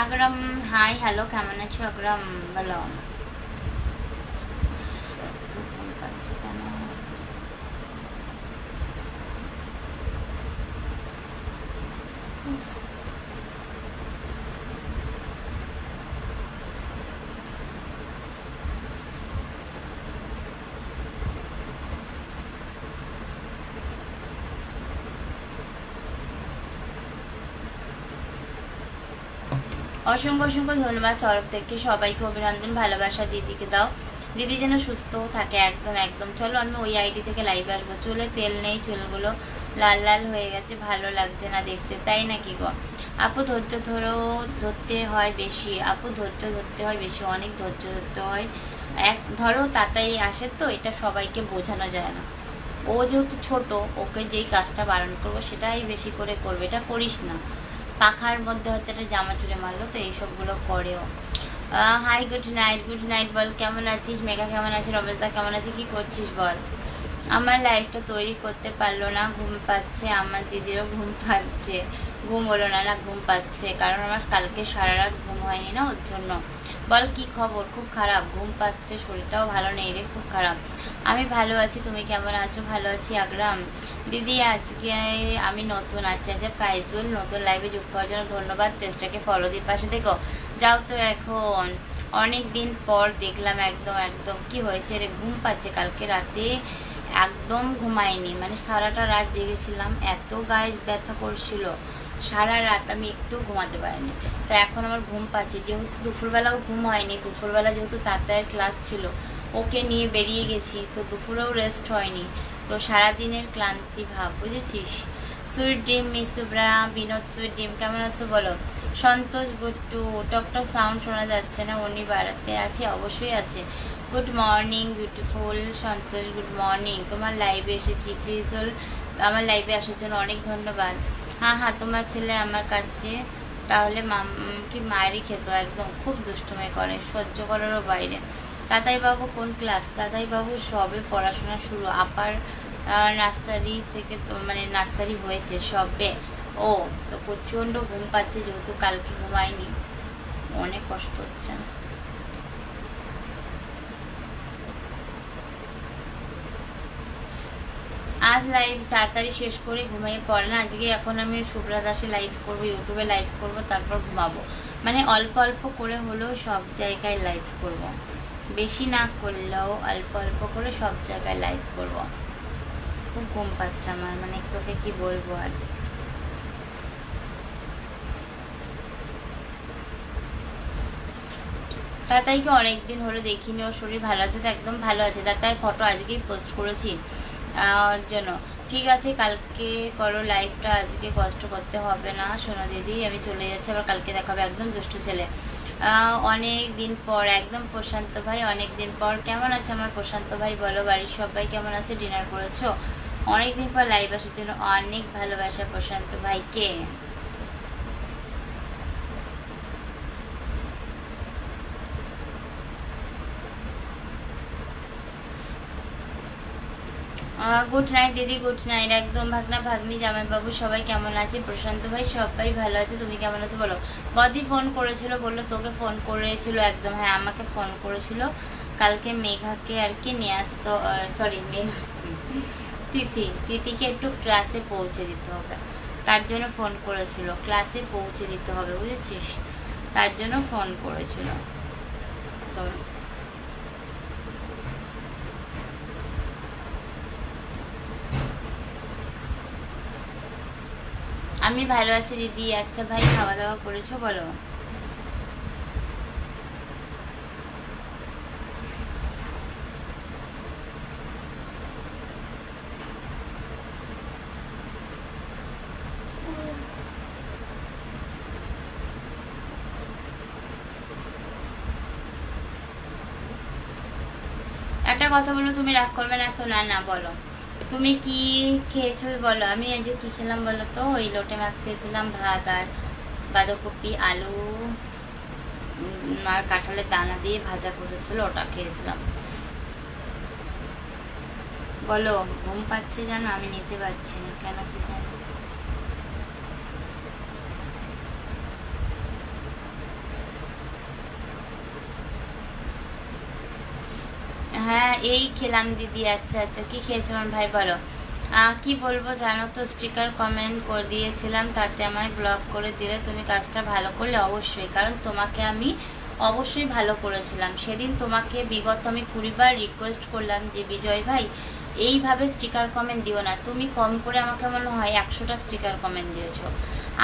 আকরাম হাই, হ্যালো, কেমন আছো আকরাম? বলো। কেন অসংখ্য অসংখ্য ধন্যবাদ তরফ থেকে সবাইকে, অভিনন্দন, ভালোবাসা দিদিকে দাও। দিদি যেন সুস্থও থাকে। একদম একদম। চলো আমি ওই আইডি থেকে লাইভে আসবো। চুলে তেল নেই, চুলগুলো লাল লাল হয়ে গেছে, ভালো লাগছে না দেখতে, তাই নাকি গো? আপু ধৈর্য ধরতে হয় বেশি, আপু ধৈর্য ধরতে হয় বেশি, অনেক ধৈর্য ধরতে হয়। ধরো তাতাই আসে, তো এটা সবাইকে বোঝানো যায় না। ও যেহেতু ছোট, ওকে যেই কাজটা বারণ করবো সেটাই বেশি করে করবে, এটা করিস না। পাখার মধ্যে হয়তো একটা জামা চুরে মারলো, তো এইসবগুলো করেও। Hi, good night, good night. বল কেমন আছিস? মেঘা কেমন আছে? রমেশদা কেমন আছে? কি করছিস বল? আমার লাইফটা তৈরি করতে পারলো না, ঘুম পাচ্ছে। আমার দিদিরও ঘুম পাচ্ছে। ঘুম হলো না? না, ঘুম পাচ্ছে, কারণ আমার কালকে সারা রাত ঘুম হয়নি না, ওর জন্য। বল কি খবর? খুব খারাপ, ঘুম পাচ্ছে, শরীরটাও ভালো নেই রে, খুব খারাপ। আমি ভালো আছি, তুমি কেমন আছো? ভালো আছি আকরাম। দিদি আজকে আমি নতুন আছি। আচ্ছা ফাইজুল, নতুন লাইভে যুক্ত হওয়ার জন্য ধন্যবাদ। পেজটাকে ফলো দিয়ে পাশে দেখো। যাও তো এখন, অনেক দিন পর দেখলাম। একদম একদম কি হয়েছে রে? ঘুম পাচ্ছে, কালকে রাতে একদম ঘুমাইনি, মানে সারাটা রাত জেগেছিলাম, এত গায়ে ব্যথা করছিল, সারা রাত আমি একটু ঘুমাতে পারিনি। তো এখন আমার ঘুম পাচ্ছে, যেহেতু দুপুরবেলাও ঘুম হয়নি। দুপুরবেলা যেহেতু তাতায়ের ক্লাস ছিল, ওকে নিয়ে বেরিয়ে গেছি, তো দুপুরেও রেস্ট হয়নি, তো সারাদিনের ক্লান্তি ভাব, বুঝেছিস? সুইট ডিম মিসুব্রা, বিনোদ সুইট ডিম কেমন আছো বলো? সন্তোষ গুট্টু, টকটক সাউন্ড শোনা যাচ্ছে না, উনি বাড়াতে আছে? অবশ্যই আছে। গুড মর্নিং বিউটিফুল সন্তোষ, গুড মর্নিং। তোমার লাইভে এসেছি ফিজুল, আমার লাইভে আসার জন্য অনেক ধন্যবাদ। হ্যাঁ হ্যাঁ, তোমার ছেলে আমার কাছে তাহলে কি মায়েরই খেত, একদম খুব দুষ্টুমি করে, সহ্য করারও বাইরে। দাদাই বাবু কোন ক্লাস? দাদাই বাবু সবে পড়াশোনা শুরু, আপার নার্সারি থেকে, তো মানে নার্সারি হয়েছে সবে। ও তো প্রচণ্ড ঘুম পাচ্ছে, যেহেতু কালকে ঘুমায়নি, অনেক কষ্ট হচ্ছে। আজ লাইভ তাড়াতাড়ি শেষ করে ঘুমিয়ে পড়ে না। আজকে এখন আমি শুভ্রা দাসে লাইভ করবো, ইউটিউবে লাইভ করব, তারপর ঘুমাবো। মানে অল্প অল্প করে হলেও সব জায়গায় লাইভ করব, বেশি না করলেও অল্প অল্প করে সব জায়গায় লাইভ করব। খুব ঘুম পাচ্ছে আমার, মানে তোকে কি বলবো আর। তাতাইকে অনেকদিন হলো দেখিনি, ওর শরীর ভালো আছে তো? একদম ভালো আছে। তাতাই ফটো আজকেই পোস্ট করেছি জন্য। ঠিক আছে, কালকে করো লাইভটা, আজকে কষ্ট করতে হবে না সোনা দিদি, আমি চলে যাচ্ছি, আবার কালকে দেখাবে। একদম দুষ্টু ছেলে। অনেক দিন পর একদম প্রশান্ত ভাই, অনেক দিন পর। কেমন আছে আমার প্রশান্ত ভাই বলো? বাড়ির সবাই কেমন আছে? ডিনার করেছো? অনেকদিন পর লাইভ আসার জন্য অনেক ভালোবাসা প্রশান্ত ভাইকে। গুড নাইট দিদি, গুড নাইট। একদম ভাগনা ভাগ্নি জামাইবাবু সবাই কেমন আছে? প্রশান্ত ভাই সবাই ভালো আছে, তুমি কেমন আছো বলো? বদি ফোন করেছিল, বললো তোকে ফোন করেছিল একদম। হ্যাঁ আমাকে ফোন করেছিল কালকে, মেঘাকে আর কি নিয়ে আসতো, সরি মেঘা, তিথিকে একটু ক্লাসে পৌঁছে দিতে হবে, তার জন্য ফোন করেছিল। ক্লাসে পৌঁছে দিতে হবে বুঝেছিস, তার জন্য ফোন করেছিল তোর। আমি ভালো আছি দিদি। আচ্ছা ভাই খাওয়া দাওয়া করেছো বলো? একটা কথা বলো, তুমি রাগ করবে না তো? না না বলো, তুমি কি খেয়েছো বলো? আমি আজ কি খেলাম বলো তো? ওই লোটে মাছ খেয়েছিলাম, ভাত আর বাঁধাকপি আলু আর কাঁঠালের দানা দিয়ে ভাজা করেছিল, ওটা খেয়েছিলাম। বলো, ঘুম পাচ্ছে জানো, আমি নিতে পারছি না কেন কি জানি। হ্যাঁ এই খেলাম দিদি। আচ্ছা আচ্ছা, কি খেয়েছো আমার ভাই বলো? কি বলবো জানো তো, স্টিকার কমেন্ট করে দিয়েছিলাম, তাতে আমায় ব্লক করে দিলে। তুমি কাজটা ভালো করলে অবশ্যই, কারণ তোমাকে আমি অবশ্যই ভালো করেছিলাম সেদিন। তোমাকে বিগত আমি 20 বার রিকোয়েস্ট করলাম যে বিজয় ভাই এইভাবে স্টিকার কমেন্ট দিও না। তুমি কম করে আমাকে মনে হয় 100টা স্টিকার কমেন্ট দিয়েছো।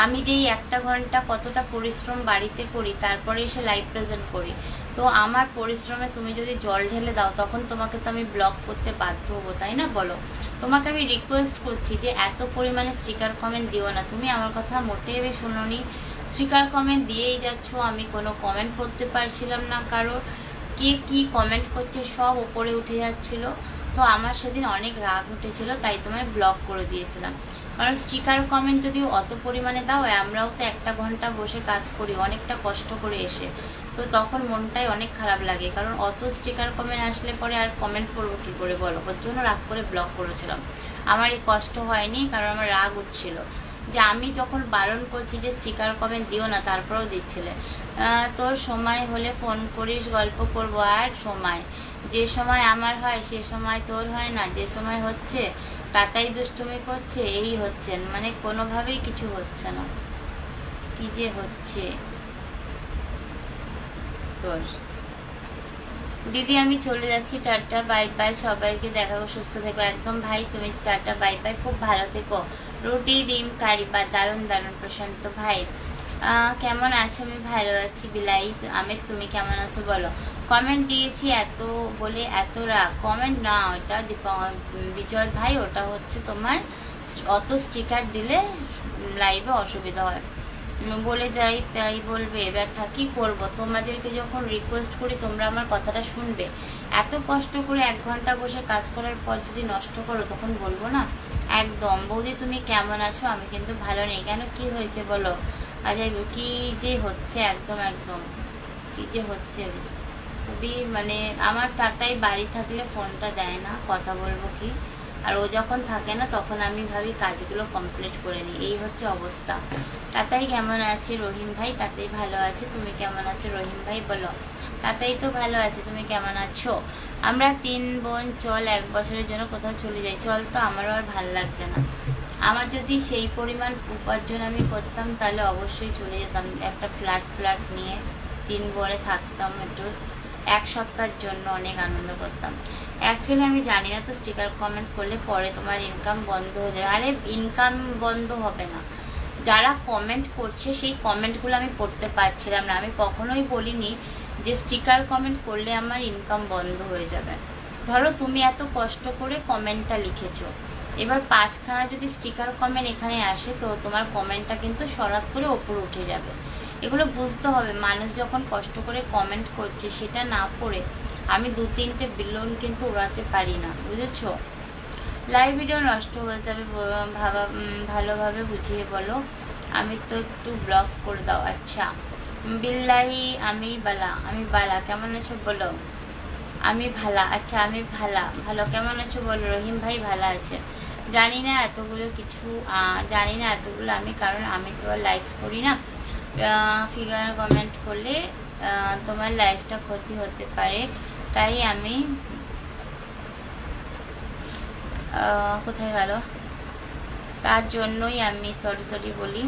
আমি যেই 1টা ঘন্টা কতটা পরিশ্রম বাড়িতে করি, তারপরে এসে লাইভ প্রেজেন্ট করি, তো আমার পরিশ্রমে তুমি যদি জল ঢেলে দাও, তখন তোমাকে তো আমি ব্লক করতে বাধ্য হবো, তাই না বলো? তোমাকে আমি রিকোয়েস্ট করছি যে এত পরিমাণে স্টিকার কমেন্ট দিও না। তুমি আমার কথা মোটেও শোনোনি, স্টিকার কমেন্ট দিয়েই যাচ্ছ। আমি কোনো কমেন্ট করতে পারছিলাম না, কারোর কে কি কমেন্ট করছে সব উপরে উঠে যাচ্ছিল। তো আমার সেদিন অনেক রাগ উঠেছিল, তাই তোমায় ব্লক করে দিয়েছিলাম। কারণ স্টিকার কমেন্ট যদি অত পরিমাণে দাও, আমরাও তো 1টা ঘন্টা বসে কাজ করি অনেকটা কষ্ট করে এসে, তো তখন মনটাই অনেক খারাপ লাগে। কারণ অত স্টিকার কমেন্ট আসলে পরে আর কমেন্ট করবো কি করে বলো? ওর জন্য রাগ করে ব্লক করেছিলাম। আমার এই কষ্ট হয়নি, কারণ আমার রাগ উঠছিল যে আমি যখন বারণ করছি যে স্টিকার কমেন্ট দিও না, তারপরেও দিচ্ছিলে। তোর সময় হলে ফোন করিস, গল্প করবো। আর সময় যে সময় আমার হয় সে সময় তোর হয় না, যে সময় হচ্ছে তাতাই দুষ্টুমি করছে, এই হচ্ছে মানে কোনোভাবেই কিছু হচ্ছে না। কি যে হচ্ছে তোর। দিদি আমি চলে যাচ্ছি, টাটা বাই বাই, সবাইকে দেখাবো, সুস্থ থেকো। একদম ভাই তুমি টাটা বাই বাই, খুব ভালো থেকো। রুটি ডিম কারি বা দারুণ দারুণ। প্রশান্ত ভাই কেমন আছো? আমি ভালো আছি। বিলাই আমের তুমি কেমন আছো বলো? কমেন্ট দিয়েছি এত বলে এত রাগ? কমেন্ট না ওটা বিজয় ভাই, ওটা হচ্ছে তোমার অত স্টিকার দিলে লাইভে অসুবিধা হয়, বলে যাই তাই বলবে। ব্যথা কি করব, তোমাদেরকে যখন রিকোয়েস্ট করি তোমরা আমার কথাটা শুনবে? এত কষ্ট করে 1 ঘন্টা বসে কাজ করার পর যদি নষ্ট করো, তখন বলবো না? একদম। বৌদি তুমি কেমন আছো? আমি কিন্তু ভালো নেই। কেন, কি হয়েছে বলো? আজাই কি যে হচ্ছে, একদম একদম কি যে হচ্ছে খুবই, মানে আমার তাতাই বাড়ি থাকলে ফোনটা দেয় না, কথা বলবো কি, আর ও যখন থাকে না তখন আমি ভাবি কাজগুলো কমপ্লিট করে নিই, এই হচ্ছে অবস্থা। তাতাই কেমন আছে? রহিম ভাই তাতাই ভালো আছে, তুমি কেমন আছো রহিম ভাই বলো? তাতাই তো ভালো আছে, তুমি কেমন আছো? আমরা 3 বোন চল 1 বছরের জন্য কোথাও চলে যাই। চল তো, আমারও আর ভাল লাগছে না। আমার যদি সেই পরিমাণ উপার্জন আমি করতাম, তাহলে অবশ্যই চলে যেতাম, একটা ফ্ল্যাট নিয়ে 3 বোনে থাকতাম, একটু এক সপ্তাহের জন্য অনেক আনন্দ করতাম। অ্যাকচুয়ালি আমি জানি না তো স্টিকার কমেন্ট করলে পরে তোমার ইনকাম বন্ধ হয়ে যাবে। আরে ইনকাম বন্ধ হবে না, যারা কমেন্ট করছে সেই কমেন্টগুলো আমি পড়তে পারছিলাম না। আমি কখনোই বলিনি যে স্টিকার কমেন্ট করলে আমার ইনকাম বন্ধ হয়ে যাবে। ধরো তুমি এত কষ্ট করে কমেন্টটা লিখেছো, এবার 5খানা যদি স্টিকার কমেন্ট এখানে আসে তো তোমার কমেন্টটা কিন্তু সরাত করে ওপরে উঠে যাবে। এগুলো বুঝতে হবে, মানুষ যখন কষ্ট করে কমেন্ট করছে সেটা না পড়ে আমি 2-3টে বিলন কিন্তু উড়াতে পারি না, বুঝেছো? লাইভ ভিডিও নষ্ট হয়ে যাবে, ভালোভাবে বুঝিয়ে বলো। আমি তো একটু ব্লক করে দাও। আচ্ছা বিল্লাহি আমি বালা কেমন আছো বলো? আমি ভালা। আচ্ছা আমি ভালো কেমন আছো বলো? রহিম ভাই ভালো আছে। জানি না এতগুলো কিছু, জানি না এতগুলো আমি, কারণ আমি তো আর লাইভ করি না। ফিগার কমেন্ট করলে তোমার লাইফটা ক্ষতি হতে পারে, তাই আমি কোথায় গেল, তার জন্যই আমি সরি বলি।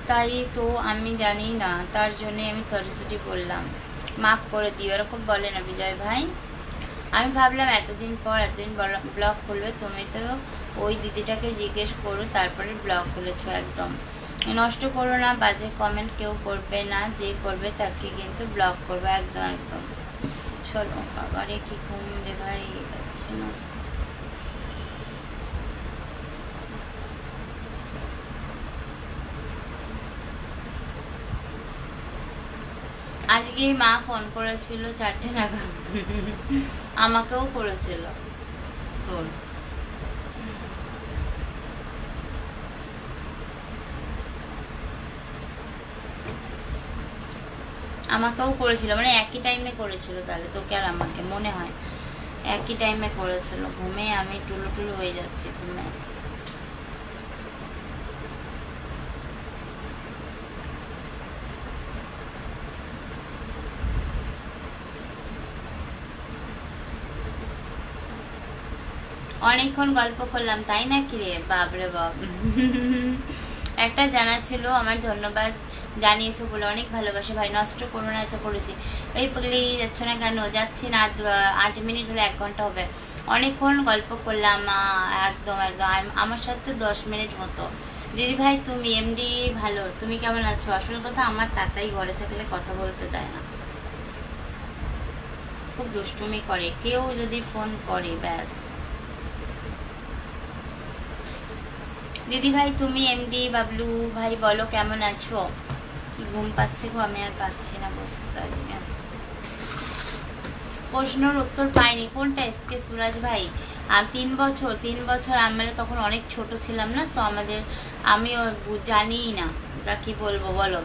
তাই তো আমি জানি না, তার জন্যই আমি সরি বললাম, মাফ করে দিও। এরকম বলে না বিজয় ভাই। আমি ভাবলাম এতদিন ব্লগ করবে, তুমি তো ওই দিদিটাকে জিজ্ঞেস করো তারপরে ব্লগ খুলেছো। একদম নষ্ট করো না, বাজে কমেন্ট কেউ করবে না, যে করবে তাকে কিন্তু ব্লক করবে। একদম চলো বাবারে কি ঘুম রে ভাই যাচ্ছে না। আজকে মা ফোন করেছিল 4টে নাগাদ, আমাকেও করেছিল তোর। আমাকেও করেছিল, মানে একই টাইমে করেছিল। তাহলে তোকে আর আমাকে মনে হয় একই টাইমে করেছিল। ঘুমে আমি টুলু হয়ে যাচ্ছি ঘুমে। অনেকক্ষণ গল্প করলাম তাই না কি রে? বাবরে বাব। একটা জানা ছিল, আমার ধন্যবাদ জানিয়েছো বলে অনেক ভালোবাসে ভাই। নষ্ট করো না। আচ্ছা করেছি। এই প্লিজ যাচ্ছ না কেন? যাচ্ছি না, 8 মিনিট হলে 1 ঘন্টা হবে। অনেকক্ষণ গল্প করলাম, একদম আমার সাথে 10 মিনিট মতো। দিদি ভাই তুমি এমডি ভালো, তুমি কেমন আছো? আসল কথা আমার তাতাই ঘরে থাকলে কথা বলতে দেয় না, খুব দুষ্টুমি করে। কেউ যদি ফোন করে ব্যাস। দিদি ভাই তুমি এমডি বাবলু ভাই বলো কেমন আছো? কি ঘুম পাচ্ছে গো, আমি আর পাচ্ছি না বসতে। আজকে প্রশ্নের উত্তর পাইনি। কোনটা? এসকে সুরাজ ভাই। 3 বছর আমরা তখন অনেক ছোট ছিলাম না তো, আমিও জানি না তা কি বলবো বলো।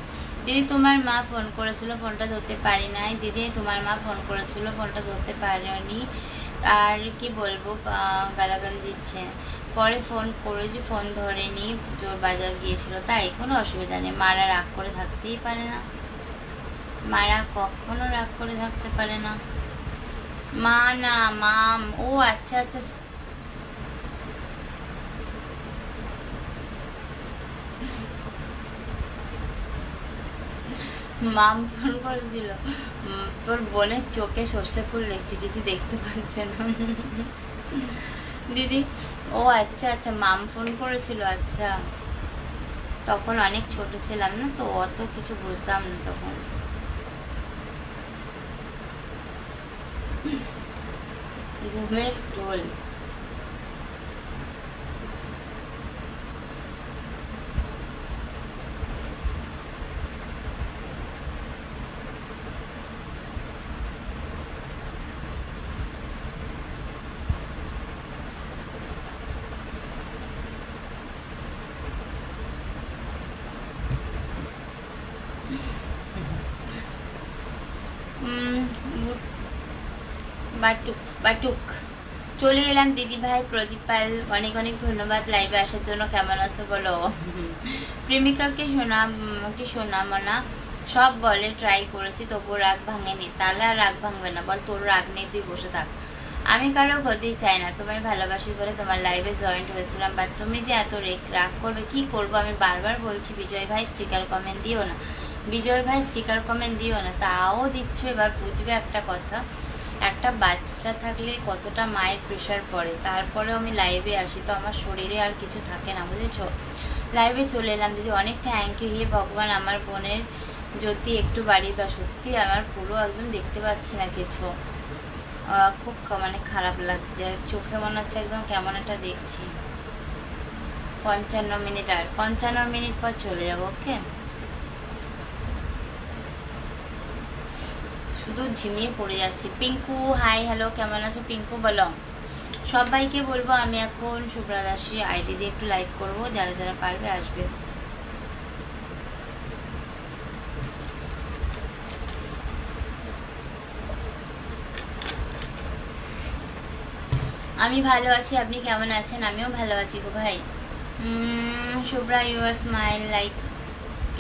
দিদি তোমার মা ফোন করেছিল, ফোনটা ধরতে পারি নাই। দিদি তোমার মা ফোন করেছিল, ফোনটা ধরতে পারিনি। আর কি বলবো, গালাগাল দিচ্ছে। পরে ফোন করেছি, ফোন ধরেনি, জোর বাজার গিয়েছিল, তাই কোনো অসুবিধা নেই। মারা রাগ করে থাকতেই পারে না, মারা কখনো রাগ করে থাকতে পারে না। মা না মাম। ও আচ্ছা মাম ফোন করেছিল। তোর বোনের চোখে সর্ষে ফুল দেখছি, কিছু দেখতে পাচ্ছে না দিদি। ও আচ্ছা মাম ফোন করেছিল। আচ্ছা তখন অনেক ছোট ছিলাম না তো, অত কিছু বুঝতাম না তখন। ঘুমের টোল। বাটুক চলে এলাম। দিদি ভাই প্রদীপ পাল অনেক ধন্যবাদ লাইভে আসার জন্য। কেমন আছো বলো? প্রেমিকাকে শোনা মনা সব বলে, ট্রাই করেছি তবু রাগ ভাঙেনি। তাহলে আর রাগ ভাঙবে না বল? তোর রাগ নেই, তুই বসে থাক। আমি কারো ক্ষতি চাই না, তোমায় ভালোবাসি বলে তোমার লাইভে জয়েন্ট হয়েছিলাম, বাট তুমি যে এত রাগ করবে কি করবো? আমি বারবার বলছি বিজয় ভাই স্টিকার কমেন্ট দিও না, বিজয় ভাই স্টিকার কমেন্ট দিও না, তাও দিচ্ছ, এবার বুঝবে একটা কথা, একটা বাচ্চা থাকলে কতটা মায়ের প্রেশার পড়ে। তারপরেও আমি লাইভে আসি, তো আমার শরীরে আর কিছু থাকে না, বুঝেছো। লাইভে চলে এলাম দিদি, অনেক থ্যাংক ইউ। হে ভগবান, আমার বোনের জ্যোতি একটু বাড়িয়ে দাও। সত্যি আমার পুরো একদম দেখতে পাচ্ছি না কিছু, খুব মানে খারাপ লাগছে, চোখে মনে হচ্ছে একদম কেমন একটা দেখছি। 55 মিনিট, আর 55 মিনিট পর চলে যাবো। ওকে, শুধু ঝিমিয়ে পড়ে যাচ্ছি। পিঙ্কু হাই, হ্যালো, কেমন আছো পিঙ্কু, বলো। সবাইকে বলবো আমি এখন শুভ্রা দাসী আইডি দিয়ে একটু লাইভ করব, যারা যারা পারবে আসবে। আমি ভালো আছি, আপনি কেমন আছেন? আমিও ভালো আছি গো ভাই। Shubhra your smile like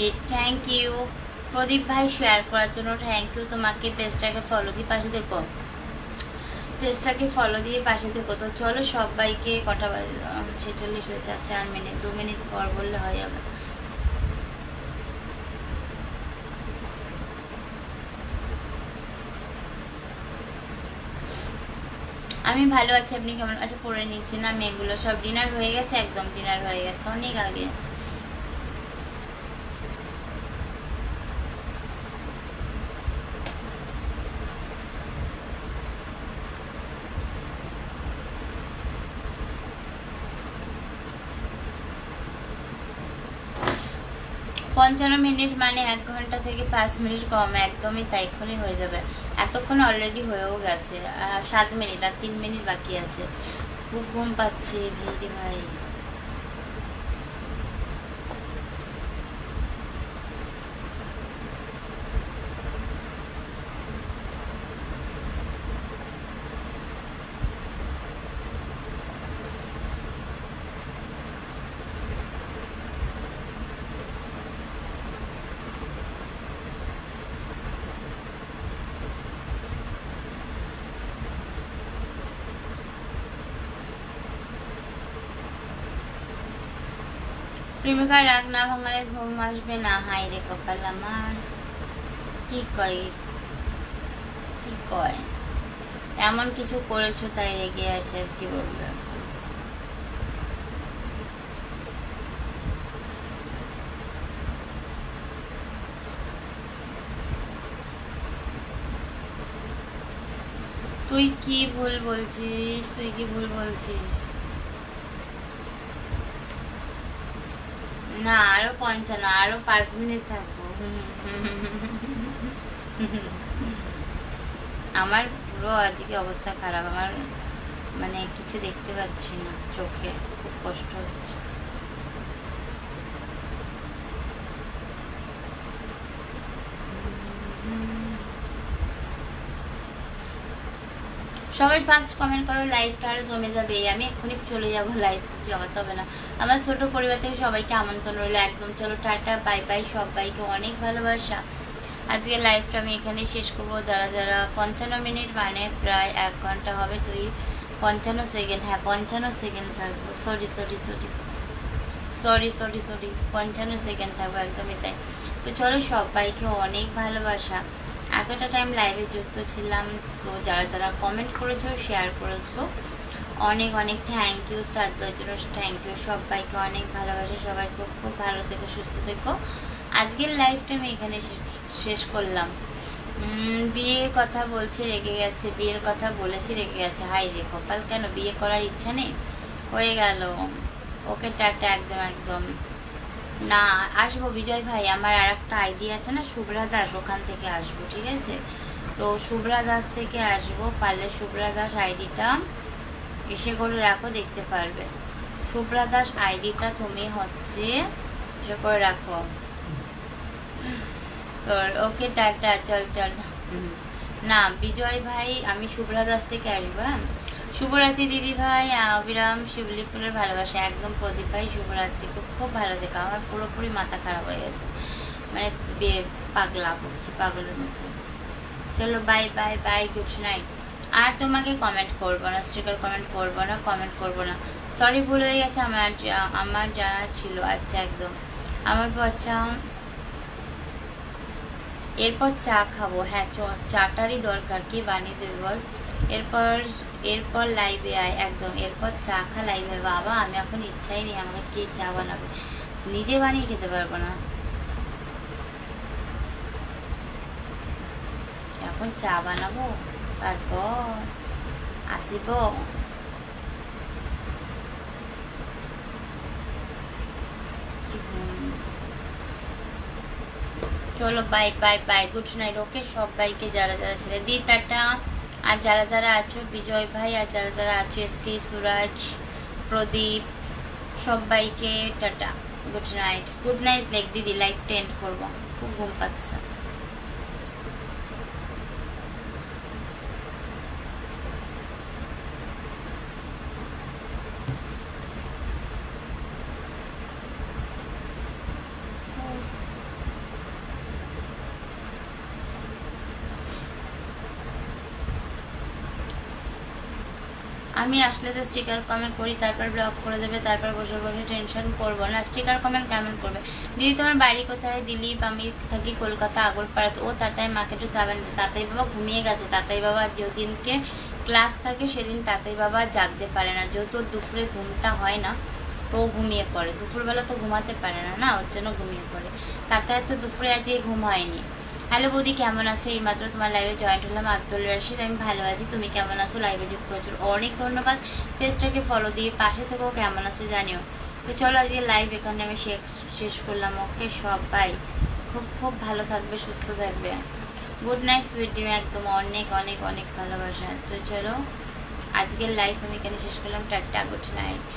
it, thank you. Pradip ভাই শেয়ার করার জন্য থ্যাংক ইউ তোমাকে। পেজটাকে ফলো দিয়ে পাশে দেখো, পেজটাকে ফলো দিয়ে পাশে দেখো। তো চলো সবাইকে, কটা 46 হয়েছে, 4 মিনিট, 2 মিনিট পর বললে হয় যাবে। আমি ভালো আছি, আপনি কেমন? আচ্ছা পড়ে নিচ্ছি না আমি এগুলো সব। ডিনার হয়ে গেছে, একদম ডিনার হয়ে গেছে অনেক আগে। পঞ্চান্ন মিনিট মানে 1 ঘন্টা থেকে 5 মিনিট কম, একদমই তাই, এক্ষুনি হয়ে যাবে। এতক্ষণ অলরেডি হয়েও গেছে, 7 মিনিট, আর 3 মিনিট বাকি আছে। খুব ঘুম পাচ্ছে ভেরি ভাই। প্রেমিকার রাগ না ভাঙালে ঘুম আসবে না, হাই রে কপাল আমার। কি কয় এমন কিছু করেছো তাই রেগে আছে, আর কি বলবে। তুই কি ভুল বলছিস, তুই কি ভুল বলছিস? না আরো 55, আরো 5 মিনিট থাকবো। আমার পুরো আজকে অবস্থা খারাপ, আমার মানে কিছু দেখতে পাচ্ছি না চোখে, খুব কষ্ট হচ্ছে। সবাই ফার্স্ট কমেন্ট করো, লাইভটা আরো জমে যাবে। আমি এক্ষুনি চলে যাবো, লাইভ জমাতে হবে না। আমার ছোট পরিবার থেকে সবাইকে আমন্ত্রণ রইলো একদম। চলো টাটা বাই বাই, সবাইকে অনেক ভালোবাসা। আজকে লাইভটা আমি এখানে শেষ করবো। যারা যারা 55 মিনিট মানে প্রায় 1 ঘন্টা হবে, তুই 55 সেকেন্ড, হ্যাঁ 55 সেকেন্ড থাকবো। সরি 55 সেকেন্ড থাকবো, একদমই তাই। তো চলো সবাইকে অনেক ভালোবাসা। এতটা টাইম লাইভে যুক্ত ছিলাম, তো যারা যারা কমেন্ট করেছো, শেয়ার করেছো, অনেক অনেক থ্যাংক ইউ। স্টার দেওয়ার জন্য থ্যাংক ইউ। সবাইকে অনেক ভালোবাসা, সবাই খুব খুব ভালো থেকো, সুস্থ থেকো। আজকের লাইভটা আমি এখানে শেষ করলাম। বিয়ের কথা বলছে রেগে গেছে, বিয়ের কথা বলেছি রেগে গেছে, হাই রে কপাল, কেন বিয়ে করার ইচ্ছা নেই? হয়ে গেল। ওকে টাটা, একদম একদম না আসবো বিজয় ভাই। আমার আর একটা আইডি আছে না শুভ্রা দাস, ওখান থেকে আসবো, ঠিক আছে? তো শুভ্রা দাস থেকে আসবো, পারলে শুভ্রা দাস আইডিটা এসে করে রাখো, দেখতে পারবে। শুভ্রা দাস আইডিটা তুমি হচ্ছে এসে করে রাখো তোর। ওকে টাটা, চল চল। না বিজয় ভাই, আমি শুভ্রা দাস থেকে আসবো। হ্যাঁ, শুভরাত্রি দিদি ভাই, অবিরাম শিবলি ফুলের ভালোবাসা, একদম। প্রদীপ ভাই শুভরাত্রি, খুব খুব ভালো থেকো। আমার পুরোপুরি মাথা খারাপ হয়ে গেছে, মানে পাগলা করছি, পাগলের মতো। চলো bye bye bye, good night. আর তোমাকে কমেন্ট করবো না, স্টিকার কমেন্ট করবো না, কমেন্ট করবো না। সরি, ভুল হয়ে গেছে, আমার জানা ছিল। আচ্ছা একদম আমার বাচ্চা এরপর চা খাবো। হ্যাঁ, চাটারই দরকার, কে বানিয়ে দেবে বল। এরপর লাইভে আয়, একদম এরপর চা খা, লাইভে। বাবা আমি এখন ইচ্ছাই নেই, আমাকে কে চা বানাবে, নিজে বানিয়ে খেতে পারবো না। এখন চা বানাবো, তারপর আসিব। চলো bye bye bye, good night. Okay সবাইকে যারা যারা ছেড়ে দি টাটা। আর যারা যারা আছো, বিজয় ভাই, আর যারা যারা আছো এসকে, সুরাজ, প্রদীপ, সবাইকে tata, good night. Good night লেখ দিদি, লাইভটা এন্ড করবো, খুব ঘুম পাচ্ছে। আমি আসলে তো স্টিকার কমেন্ট করি, তারপর ব্লক করে দেবে, তারপর বসে বসে টেনশন করবো না। স্টিকার কমেন্ট কেমন করবে? দিদি তোমার বাড়ি কোথায়? দিলীপ, আমি থাকি কলকাতা আগরপাড়াতে। ও তাতাই মাকে একটু যাবেন। তাতাই বাবা ঘুমিয়ে গেছে। তাতাই বাবা যেদিনকে ক্লাস থাকে সেদিন তাতাই বাবা জাগতে পারে না, যেহেতু দুপুরে ঘুমটা হয় না, তো ঘুমিয়ে পড়ে। দুপুরবেলা তো ঘুমাতে পারে না, না ওর জন্য ঘুমিয়ে পড়ে। তাতাই তো দুপুরে আজকে ঘুম হয়নি। হ্যালো বৌদি, কেমন আছো? এইমাত্র তোমার লাইভে জয়েন্ট হলাম। আব্দুল রাশিদ, আমি ভালো আছি, তুমি কেমন আছো? লাইভে যুক্ত হচ্ছ, অনেক ধন্যবাদ। পেজটাকে ফলো দিয়ে পাশে থেকেও কেমন আছো জানিও। তো চলো আজকে লাইভ এখানে আমি শেষ করলাম। ওকে সবাই খুব খুব ভালো থাকবে, সুস্থ থাকবে। গুড নাইট সুইট ডিম, একদম অনেক অনেক অনেক ভালোবাসা। তো চলো আজকের লাইভ আমি এখানে শেষ করলাম। Tata, good night.